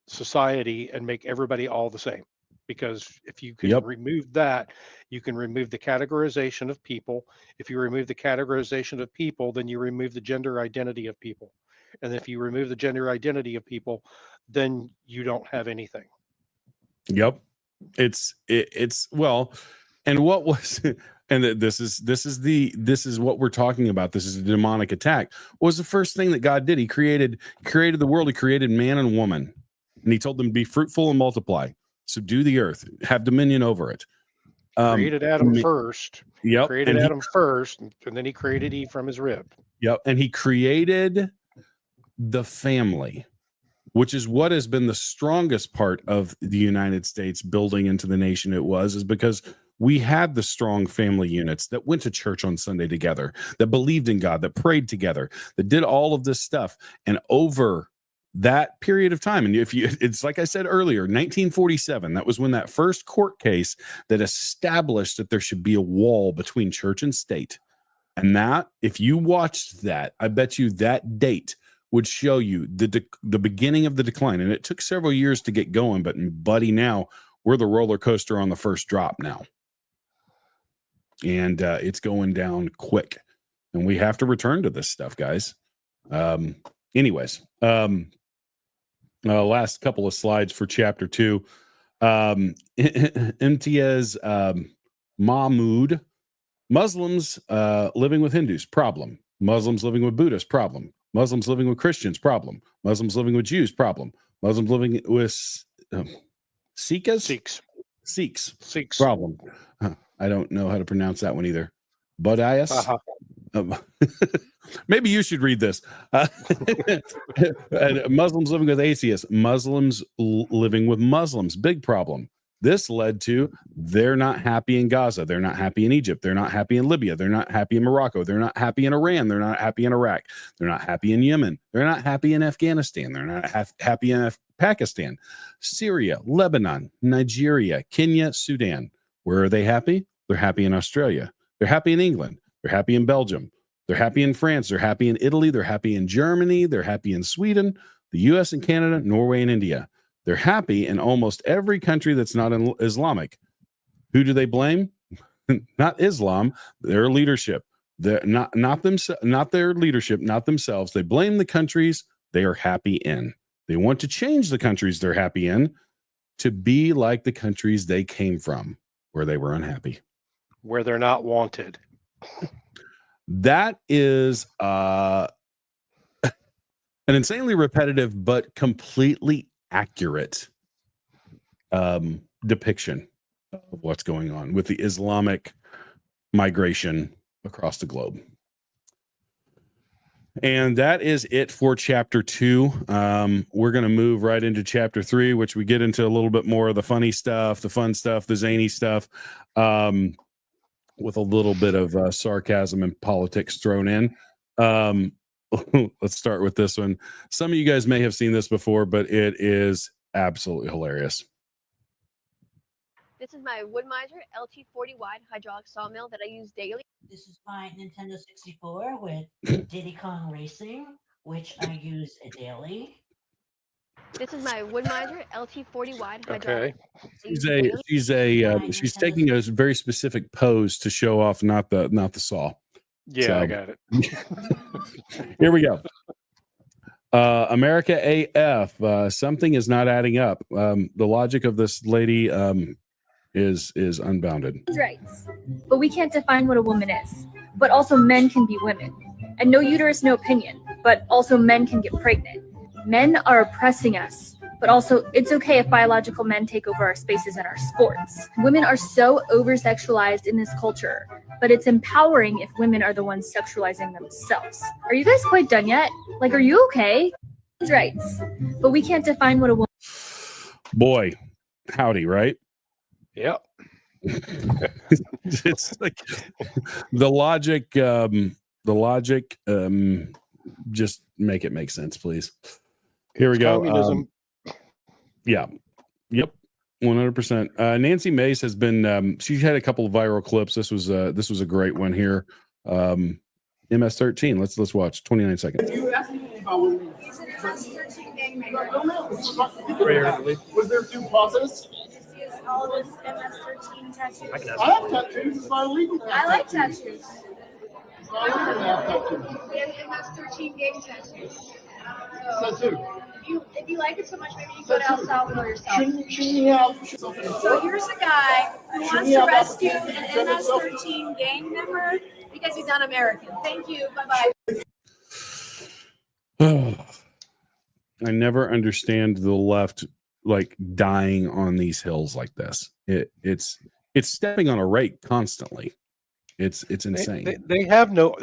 society and make everybody all the same. Because if you can remove that, you can remove the categorization of people. If you remove the categorization of people, then you remove the gender identity of people. And if you remove the gender identity of people, then you don't have anything. Yep. It's well, and what was and this is what we're talking about. This is a demonic attack. What was the first thing that God did? He created the world. He created man and woman, and he told them to be fruitful and multiply, subdue the earth, have dominion over it. Created Adam first. Yep. Created Adam first, and then he created Eve from his rib. Yep. And he created the family, which is what has been the strongest part of the United States building into the nation is because we had the strong family units that went to church on Sunday together, that believed in God, that prayed together, that did all of this stuff. And over that period of time, and it's like I said earlier, 1947, that was when that first court case that established that there should be a wall between church and state. And that, if you watched that, I bet you that date would show you the beginning of the decline. And it took several years to get going, but buddy, now we're the roller coaster on the first drop now. And it's going down quick, and we have to return to this stuff, guys. Anyways, last couple of slides for chapter 2. Imtiaz Mahmoud, Muslims living with Hindus, problem. Muslims living with Buddhists, problem. Muslims living with Christians, problem. Muslims living with Jews, problem. Muslims living with Sikhs, problem. I don't know how to pronounce that one either. Buddhists. Maybe you should read this. Muslims living with atheists, Muslims living with Muslims, big problem. This led to they're not happy in Gaza. They're not happy in Egypt. They're not happy in Libya. They're not happy in Morocco. They're not happy in Iran. They're not happy in Iraq. They're not happy in Yemen. They're not happy in Afghanistan. They're not happy in Pakistan, Syria, Lebanon, Nigeria, Kenya, Sudan. Where are they happy? They're happy in Australia. They're happy in England. They're happy in Belgium. They're happy in France. They're happy in Italy. They're happy in Germany. They're happy in Sweden, the US and Canada, Norway and India. They're happy in almost every country that's not Islamic. Who do they blame? Not Islam, their leadership. They're not their leadership, not themselves. They blame the countries they are happy in. They want to change the countries they're happy in to be like the countries they came from, where they were unhappy. Where they're not wanted. That is an insanely repetitive but completely accurate depiction of what's going on with the Islamic migration across the globe. And that is it for chapter 2. We're going to move right into chapter 3, which we get into a little bit more of the funny stuff, the fun stuff, the zany stuff, with a little bit of sarcasm and politics thrown in. Let's start with this one. Some of you guys may have seen this before, but it is absolutely hilarious. This is my Woodmiser LT40 wide hydraulic sawmill that I use daily. This is my Nintendo 64 with Diddy Kong Racing, which I use daily. This is my Woodmiser LT40 wide hydraulic. She's taking a very specific pose to show off not the saw. Yeah, So, I got it. Here we go. America AF. Something is not adding up. The logic of this lady is unbounded. Rights, but we can't define what a woman is. But also men can be women. And no uterus, no opinion. But also men can get pregnant. Men are oppressing us. But also, it's okay if biological men take over our spaces and our sports. Women are so over-sexualized in this culture, but it's empowering if women are the ones sexualizing themselves. Are you guys quite done yet? Like, are you okay? Rights, but we can't define what a woman. Boy, howdy, right? Yep. It's like the logic. Just make it make sense, please. Here we go. Communism. Yeah. Yep. 100%. Nancy Mace has been. She had a couple of viral clips. This was a great one here. MS-13. Let's watch. 29 seconds. Was there due process? All of his MS-13 tattoos. I have tattoos. It's not illegal. I like tattoos. It's not illegal to have tattoos. We have MS-13 gang tattoos. Tattoo. If you like it so much, maybe you go to El Salvador yourself. Shouldn't we have So here's a guy who wants to rescue an MS-13 gang member because he's un-American. Thank you. Bye-bye. I never understand the left like dying on these hills like this. It's stepping on a rake constantly. It's insane. They have no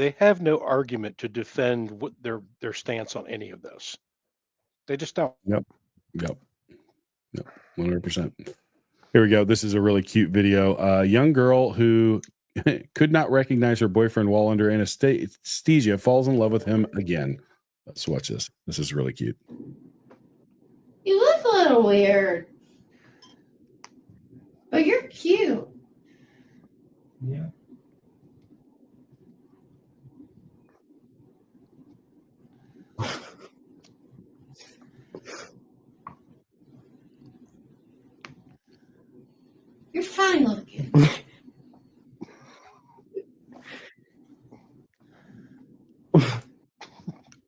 argument to defend what their stance on any of this. They just don't. Yep. 100%. Here we go. This is a really cute video. A young girl who could not recognize her boyfriend while under anesthesia falls in love with him again. Let's watch this. This is really cute. You look a little weird, but you're cute. Yeah. You're fine looking.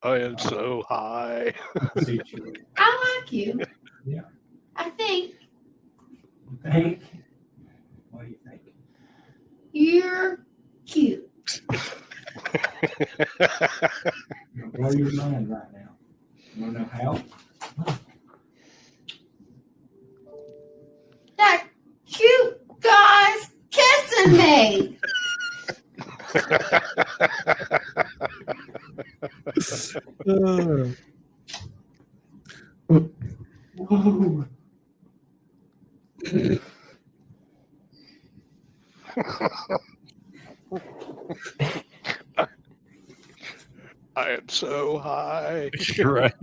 I am so high. I like you. Yeah. I think Think. What do you think? you're cute. Blow your mind right now. You want to know how? That cute guy's kissing me. Whoa. I am so high. You're right.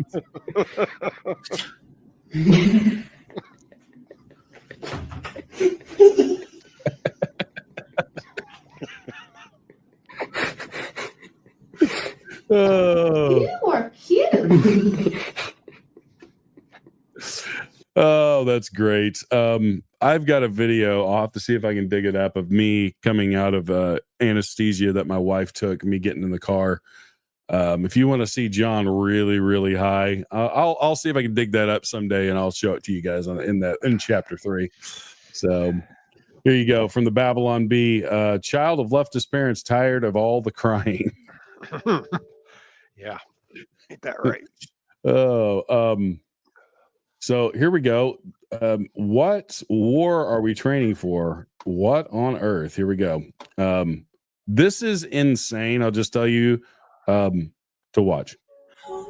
Oh. You are cute. Oh, that's great. I've got a video. I'll have to see if I can dig it up of me coming out of anesthesia that my wife took, me getting in the car. If you want to see John really, really high, I'll see if I can dig that up someday, and I'll show it to you guys in chapter 3. So here you go from the Babylon Bee. Child of leftist parents tired of all the crying. Yeah, ain't that right? So here we go. What war are we training for? What on earth? Here we go. This is insane. I'll just tell you to watch. I'm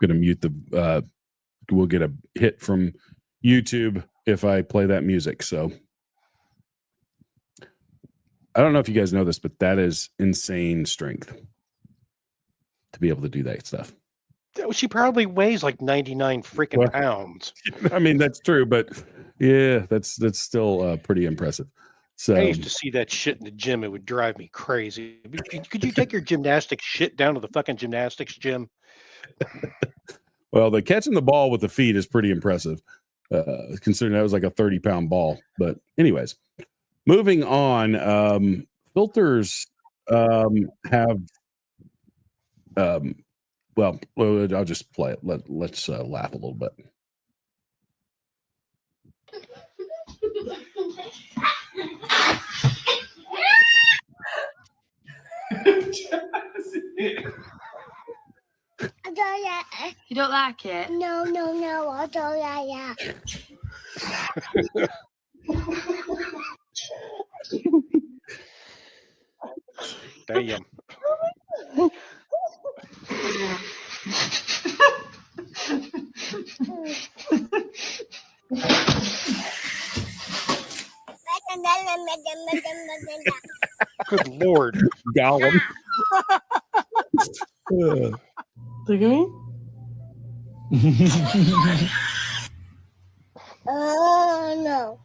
going to mute the, we'll get a hit from YouTube if I play that music. So I don't know if you guys know this, but that is insane strength to be able to do that stuff. She probably weighs like 99 freaking pounds. I mean, that's true, but yeah, that's still pretty impressive. So I used to see that shit in the gym. It would drive me crazy. Could you take your gymnastics shit down to the fucking gymnastics gym? Well, the catching the ball with the feet is pretty impressive, considering that was like a 30-pound ball. But anyways, moving on, filters have, well, I'll just play it. Let's laugh a little bit. You don't like it? No, I don't like that. Damn. Good Lord. Gollum. Look at me. Oh, no.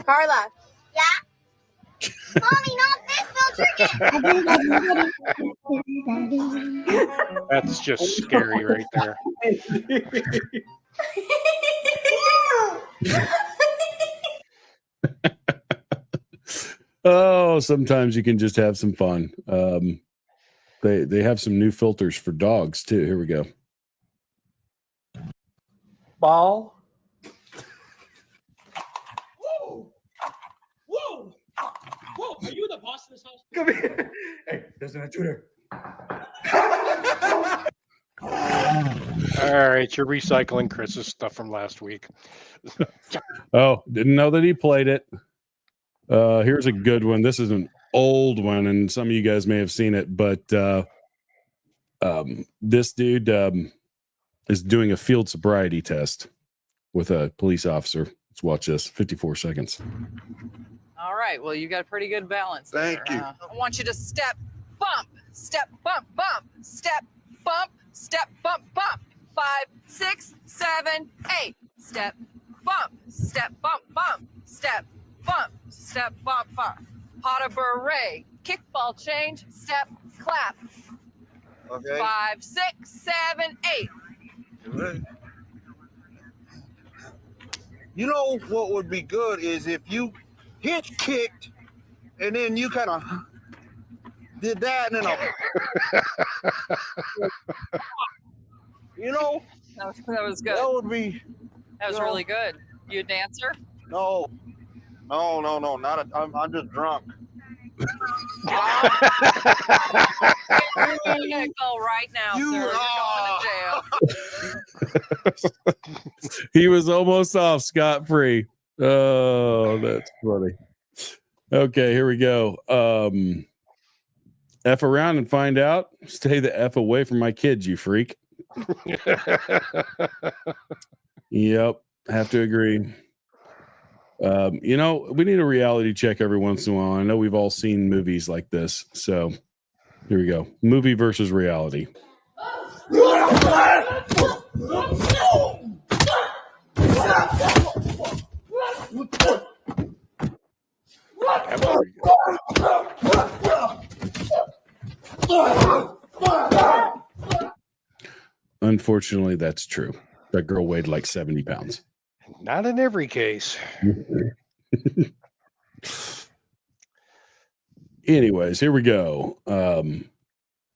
Carla. Yeah? Mommy, not this filter. That's just scary right there. Oh, sometimes you can just have some fun. They have some new filters for dogs too. Here we go. Ball. Whoa! Whoa! Whoa! Are you the boss of this house? Come here. Hey, there's an intruder. All right, you're recycling Chris's stuff from last week. Oh, didn't know that he played it. Here's a good one. This is an old one, and some of you guys may have seen it, but this dude is doing a field sobriety test with a police officer. Let's watch this. 54 seconds. All right. Well, you got a pretty good balance. Thank you. I want you to step, bump, bump, step, bump, bump. 5, 6, 7, 8. Step, bump, bump, step, bump, bump. Pas de beret, kickball change, step, clap. Okay. 5, 6, 7, 8. Right. You know what would be good is if you hitch kicked and then you kind of did that and then you know that was good. That would be That was really good. You a dancer? No, not I'm just drunk. Nickel right now, sir. You're going to jail. He was almost off scot-free. Oh, that's funny. Okay, here we go. F around and find out. Stay the F away from my kids, you freak. Yep, have to agree. We need a reality check every once in a while. I know we've all seen movies like this. So here we go. Movie versus reality. Unfortunately, that's true. That girl weighed like 70 pounds. Not in every case. Anyways, here we go.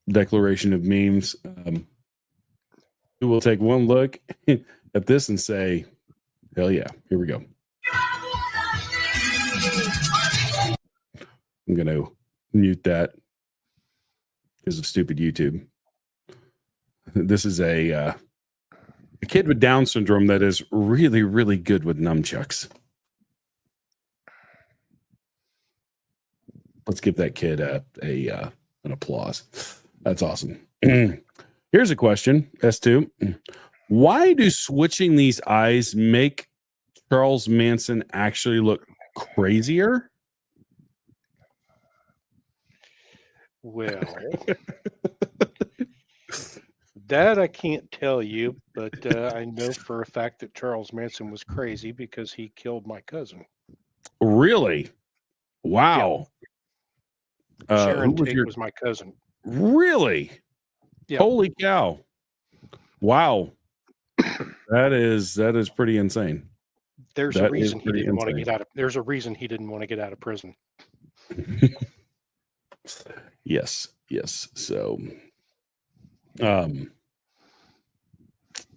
Declaration of memes. We will take one look at this and say, hell yeah, here we go. I'm going to mute that because of stupid YouTube. This is a kid with Down syndrome that is really, really good with nunchucks. Let's give that kid an applause. That's awesome. Here's a question, S2. Why do switching these eyes make Charles Manson actually look crazier? Well, that I can't tell you, but I know for a fact that Charles Manson was crazy because he killed my cousin. Really? Wow. Sharon Tate was my cousin. Really? Yeah. Holy cow. Wow. That is pretty insane. There's a reason he didn't want to get out of there's a reason he didn't want to get out of prison. Yes. So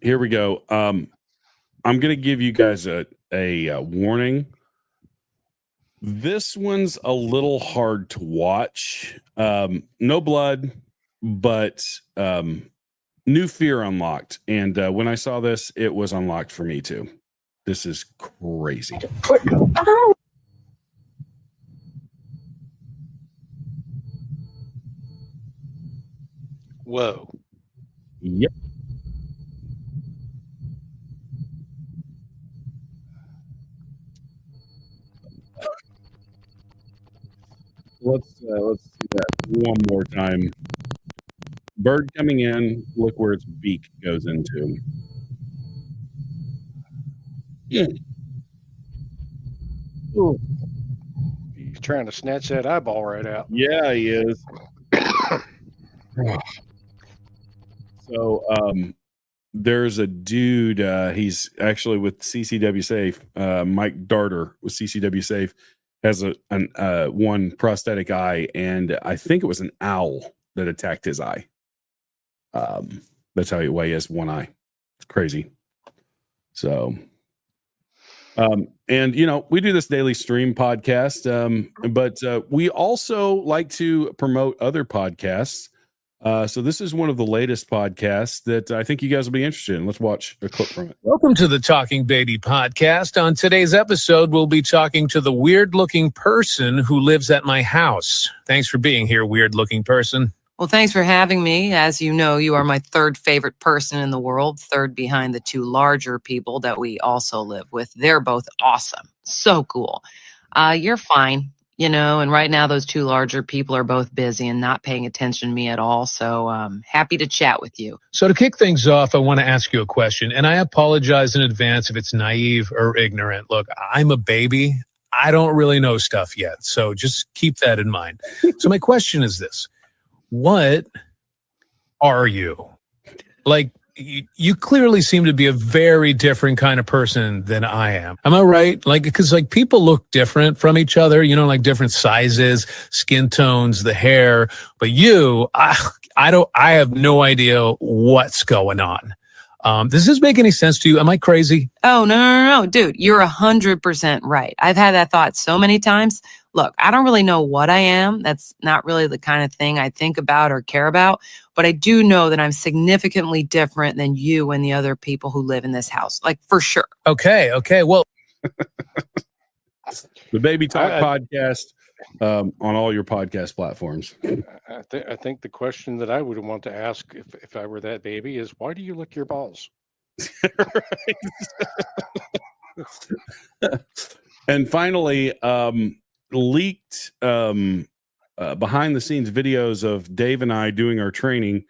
here we go. I'm gonna give you guys a warning. This one's a little hard to watch. No blood, but new fear unlocked. And when I saw this, it was unlocked for me too. This is crazy. Whoa. Yep. Let's see that one more time. Bird coming in. Look where its beak goes into. Yeah. Ooh. He's trying to snatch that eyeball right out. Yeah, he is. So there's a dude, he's actually with CCW Safe, Mike Darter with CCW Safe, has one prosthetic eye, and I think it was an owl that attacked his eye. That's how he has one eye. It's crazy. So and we do this daily stream podcast, but we also like to promote other podcasts. So this is one of the latest podcasts that I think you guys will be interested in. Let's watch a clip from it. Welcome to the Talking Baby podcast. On today's episode, we'll be talking to the weird-looking person who lives at my house. Thanks for being here, weird-looking person. Well, thanks for having me. As you know, you are my third favorite person in the world, third behind the two larger people that we also live with. They're both awesome. So cool. You're fine. And right now those two larger people are both busy and not paying attention to me at all. So happy to chat with you. So to kick things off, I want to ask you a question, and I apologize in advance if it's naive or ignorant. Look, I'm a baby. I don't really know stuff yet, so just keep that in mind. So my question is this. What are you? Like, you clearly seem to be a very different kind of person than I am. Am I right? Like, because people look different from each other, like different sizes, skin tones, the hair. But you, I have no idea what's going on. Does this make any sense to you? Am I crazy? Oh, no, dude, you're 100% right. I've had that thought so many times. Look, I don't really know what I am. That's not really the kind of thing I think about or care about, but I do know that I'm significantly different than you and the other people who live in this house, like for sure. Okay. Well, the Baby Talk podcast on all your podcast platforms. I think the question that I would want to ask if I were that baby is, why do you lick your balls? And finally, leaked behind the scenes videos of Dave and I doing our training,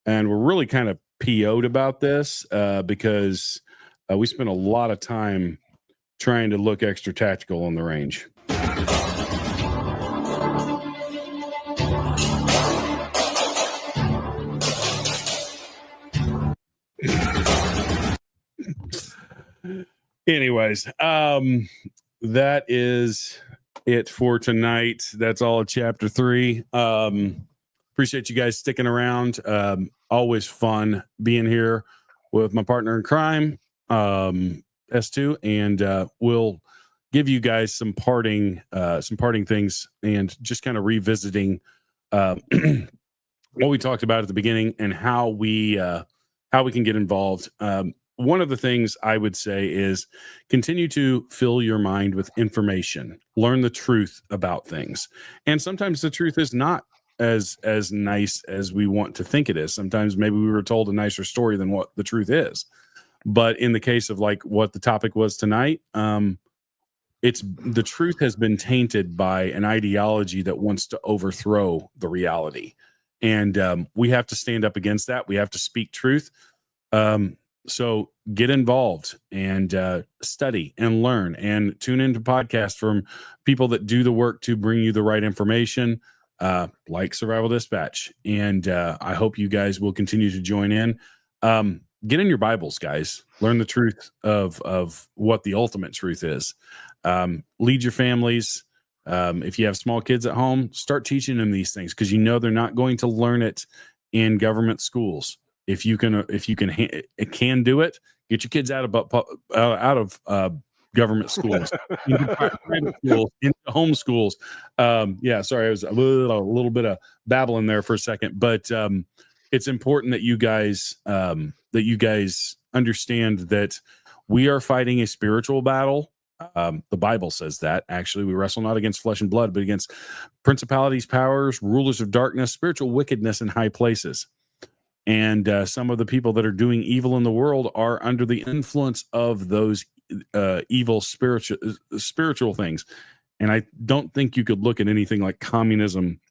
and we're really kind of PO'd about this because we spent a lot of time trying to look extra tactical on the range. Anyways, that is it for tonight. That's all of chapter 3. Appreciate you guys sticking around. Always fun being here with my partner in crime, S2, and we'll give you guys some parting things and just kind of revisiting what we talked about at the beginning and how we can get involved. One of the things I would say is continue to fill your mind with information, learn the truth about things. And sometimes the truth is not as nice as we want to think it is. Sometimes maybe we were told a nicer story than what the truth is. But in the case of like what the topic was tonight, it's the truth has been tainted by an ideology that wants to overthrow the reality. And we have to stand up against that. We have to speak truth. So get involved and study and learn and tune into podcasts from people that do the work to bring you the right information, like Survival Dispatch. And I hope you guys will continue to join in. Get in your Bibles, guys. Learn the truth of what the ultimate truth is. Lead your families. If you have small kids at home, start teaching them these things because you know they're not going to learn it in government schools. If you can do it, get your kids out of government schools, into private schools, into home schools. Yeah, sorry, I was a little bit of babbling there for a second, but it's important that you guys understand that we are fighting a spiritual battle. The Bible says that actually we wrestle not against flesh and blood, but against principalities, powers, rulers of darkness, spiritual wickedness in high places. And some of the people that are doing evil in the world are under the influence of those evil spiritual things. And I don't think you could look at anything like communism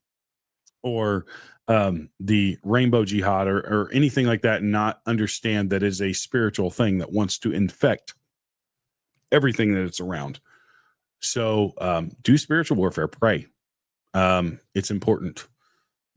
or the rainbow jihad or anything like that and not understand that is a spiritual thing that wants to infect everything that it's around. So do spiritual warfare, pray. It's important.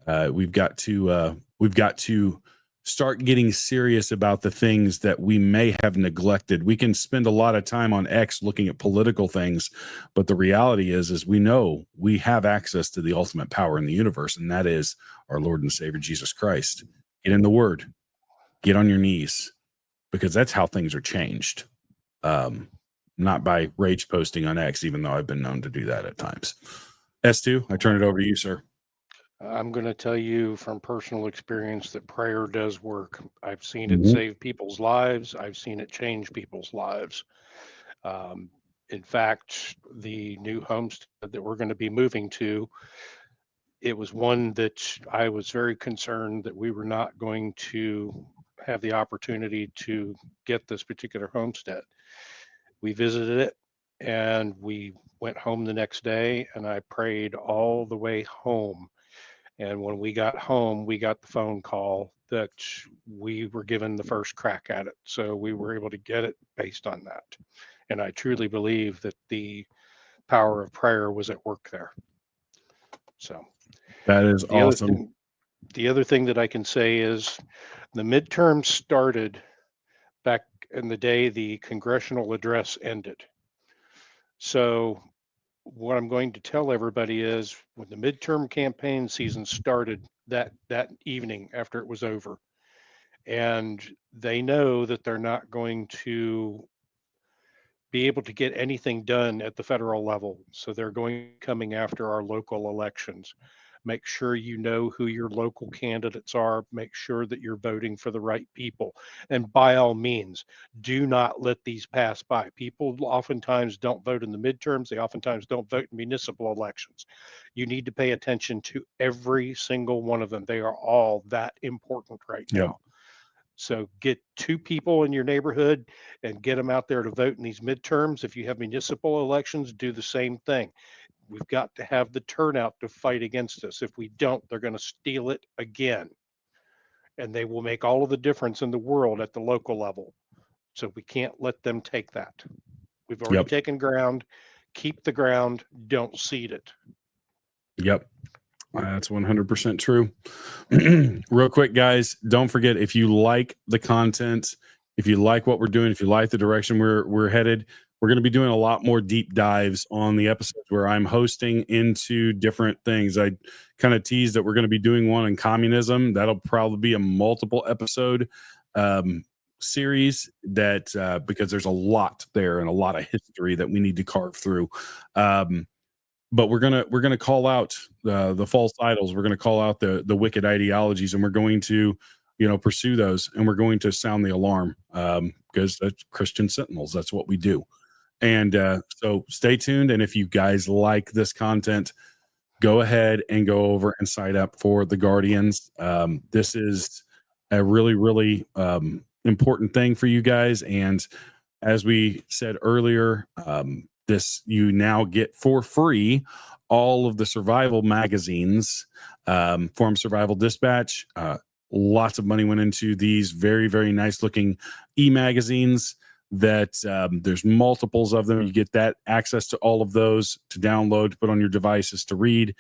We've got to start getting serious about the things that we may have neglected. We can spend a lot of time on X looking at political things, but the reality is we know we have access to the ultimate power in the universe, and that is our Lord and Savior, Jesus Christ. Get in the Word. Get on your knees, because that's how things are changed. Not by rage posting on X, even though I've been known to do that at times. S2, I turn it over to you, sir. I'm going to tell you from personal experience that prayer does work. I've seen it save people's lives. I've seen it change people's lives. In fact, the new homestead that we're going to be moving to, it was one that I was very concerned that we were not going to have the opportunity to get this particular homestead. We visited it and we went home the next day, and I prayed all the way home. And when we got home, we got the phone call that we were given the first crack at it. So we were able to get it based on that. And I truly believe that the power of prayer was at work there. So that is awesome. The other thing that I can say is the midterms started back in the day the congressional address ended. So what I'm going to tell everybody is when the midterm campaign season started that evening after it was over, and they know that they're not going to be able to get anything done at the federal level. So they're coming after our local elections. Make sure you know who your local candidates are. Make sure that you're voting for the right people. And by all means, do not let these pass by. People oftentimes don't vote in the midterms. They oftentimes don't vote in municipal elections. You need to pay attention to every single one of them. They are all that important right now. So get 2 people in your neighborhood and get them out there to vote in these midterms. If you have municipal elections, do the same thing. We've got to have the turnout to fight against us. If we don't, they're going to steal it again. And they will make all of the difference in the world at the local level. So we can't let them take that. We've already taken ground. Keep the ground. Don't cede it. Yep. That's 100% true. Real quick, guys, don't forget, if you like the content, if you like what we're doing, if you like the direction we're headed, we're going to be doing a lot more deep dives on the episodes where I'm hosting into different things. I kind of teased that we're going to be doing one on communism. That'll probably be a multiple episode series that because there's a lot there and a lot of history that we need to carve through. But we're gonna call out the false idols. We're gonna call out the wicked ideologies, and we're going to, pursue those, and we're going to sound the alarm because that's Christian sentinels. That's what we do. And so stay tuned. And if you guys like this content, go ahead and go over and sign up for the Guardians. This is a really, really important thing for you guys. And as we said earlier, you now get for free all of the survival magazines, Forum Survival Dispatch. Lots of money went into these very, very nice looking e-magazines that there's multiples of them. You get that access to all of those to download, to put on your devices to read.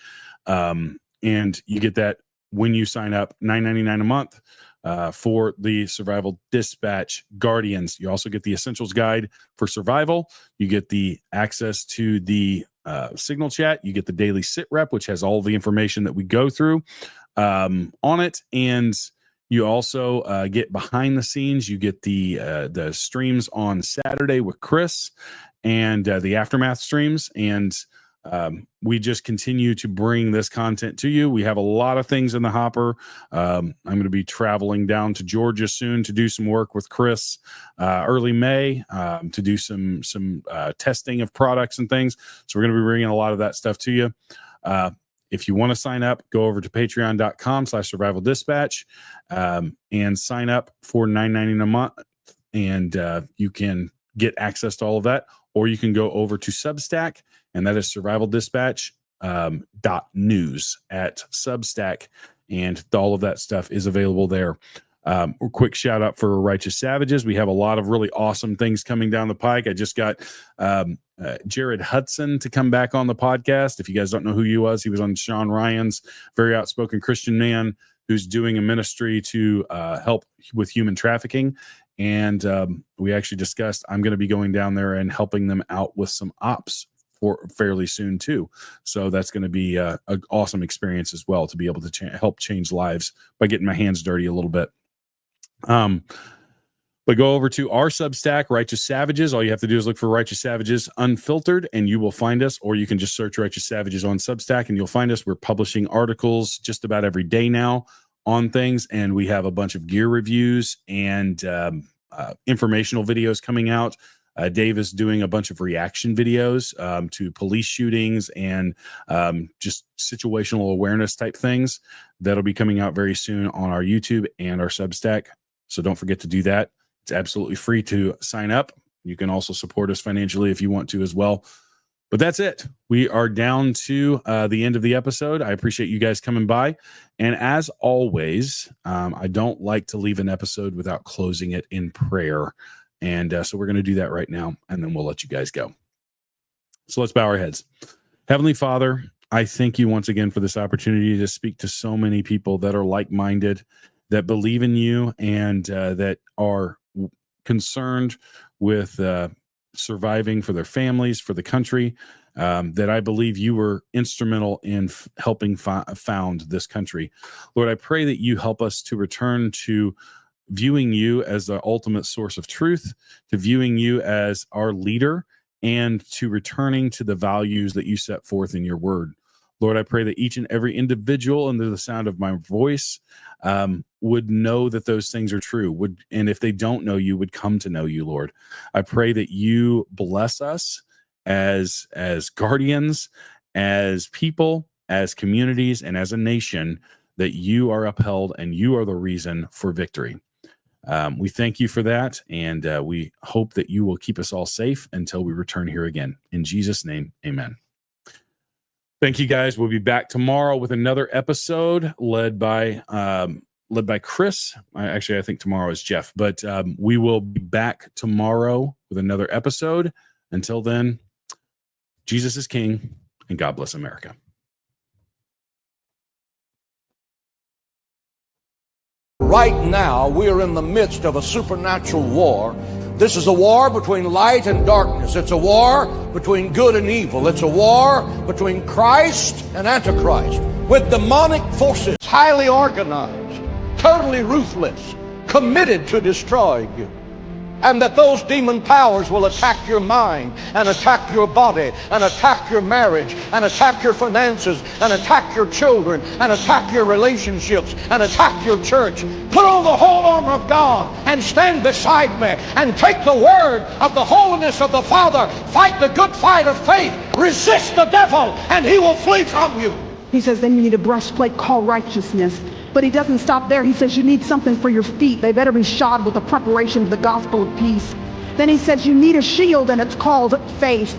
And you get that when you sign up, $9.99 a month. For the Survival Dispatch Guardians. You also get the Essentials Guide for Survival. You get the access to the Signal Chat. You get the Daily Sit Rep, which has all the information that we go through on it. And you also get behind the scenes. You get the streams on Saturday with Chris and the Aftermath streams. And we just continue to bring this content to you. We have a lot of things in the hopper. I'm going to be traveling down to Georgia soon to do some work with Chris early May to do some testing of products and things. So we're going to be bringing a lot of that stuff to you. If you want to sign up, go over to patreon.com/survival dispatch and sign up for $9.99 a month. And you can get access to all of that. Or you can go over to Substack, and that is survivaldispatch.news at Substack, and all of that stuff is available there. A quick shout out for Righteous Savages. We have a lot of really awesome things coming down the pike. I just got Jared Hudson to come back on the podcast. If you guys don't know who he was on Sean Ryan's, very outspoken Christian man who's doing a ministry to help with human trafficking. And we actually discussed, I'm going to be going down there and helping them out with some ops for fairly soon too. So that's going to be an awesome experience as well, to be able to help change lives by getting my hands dirty a little bit. But go over to our Substack, Righteous Savages. All you have to do is look for Righteous Savages Unfiltered, and you will find us. Or you can just search Righteous Savages on Substack, and you'll find us. We're publishing articles just about every day now on things, and we have a bunch of gear reviews and informational videos coming out. Dave is doing a bunch of reaction videos to police shootings and just situational awareness type things that'll be coming out very soon on our YouTube and our Substack. So don't forget to do that. It's absolutely free to sign up. You can also support us financially if you want to as well. But that's it. We are down to the end of the episode. I appreciate you guys coming by. And as always, I don't like to leave an episode without closing it in prayer. And so we're going to do that right now, and then we'll let you guys go. So let's bow our heads. Heavenly Father, I thank you once again for this opportunity to speak to so many people that are like-minded, that believe in you, and that are concerned with surviving for their families, for the country, that I believe you were instrumental in helping found this country. Lord, I pray that you help us to return to viewing you as the ultimate source of truth, to viewing you as our leader, and to returning to the values that you set forth in your word. Lord, I pray that each and every individual under the sound of my voice would know that those things are true, and if they don't know you, would come to know you, Lord. I pray that you bless us as guardians, as people, as communities, and as a nation, that you are upheld and you are the reason for victory. We thank you for that, and we hope that you will keep us all safe until we return here again. In Jesus' name, amen. Thank you, guys. We'll be back tomorrow with another episode led by Chris. I think tomorrow is Jeff, but we will be back tomorrow with another episode. Until then, Jesus is King, and God bless America. Right now, we are in the midst of a supernatural war. This is a war between light and darkness. It's a war between good and evil. It's a war between Christ and Antichrist, with demonic forces, highly organized, totally ruthless, committed to destroying you. And that those demon powers will attack your mind, and attack your body, and attack your marriage, and attack your finances, and attack your children, and attack your relationships, and attack your church. Put on the whole armor of God and stand beside me and take the word of the holiness of the Father. Fight the good fight of faith. Resist the devil and he will flee from you. He says then you need a breastplate called righteousness. But he doesn't stop there. He says you need something for your feet. They better be shod with the preparation of the gospel of peace. Then he says you need a shield, and it's called faith.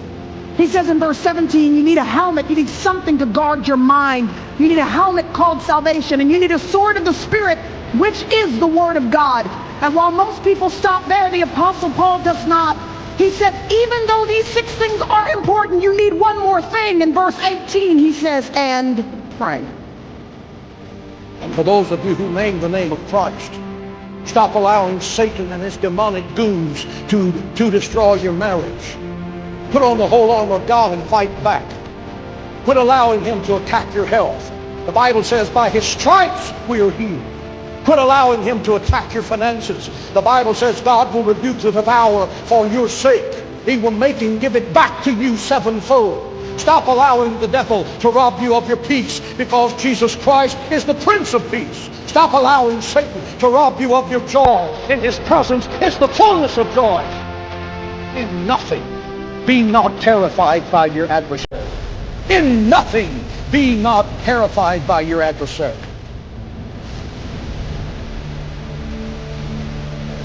He says in verse 17 you need a helmet. You need something to guard your mind. You need a helmet called salvation, and you need a sword of the Spirit, which is the word of God. And while most people stop there, the Apostle Paul does not. He said even though these 6 things are important, you need one more thing. In verse 18 he says, and pray. And for those of you who name the name of Christ, stop allowing Satan and his demonic goons to destroy your marriage. Put on the whole armor of God and fight back. Quit allowing him to attack your health. The Bible says by his stripes we are healed. Quit allowing him to attack your finances. The Bible says God will rebuke the devourer for your sake. He will make him give it back to you sevenfold. Stop allowing the devil to rob you of your peace, because Jesus Christ is the Prince of Peace. Stop allowing Satan to rob you of your joy. In his presence is the fullness of joy. In nothing, be not terrified by your adversary. In nothing, be not terrified by your adversary.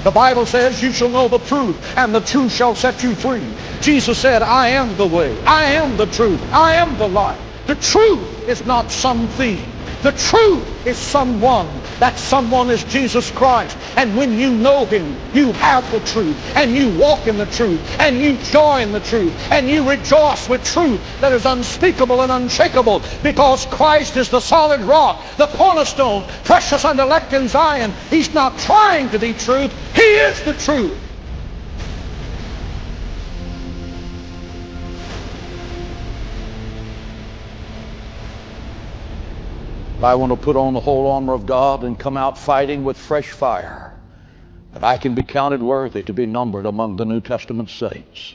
The Bible says you shall know the truth, and the truth shall set you free. Jesus said, I am the way, I am the truth, I am the life. The truth is not something. The truth is someone. That someone is Jesus Christ. And when you know him, you have the truth, and you walk in the truth, and you joy in the truth, and you rejoice with truth that is unspeakable and unshakable, because Christ is the solid rock, the cornerstone, precious and elect in Zion. He's not trying to be truth. He is the truth. I want to put on the whole armor of God and come out fighting with fresh fire, that I can be counted worthy to be numbered among the New Testament saints.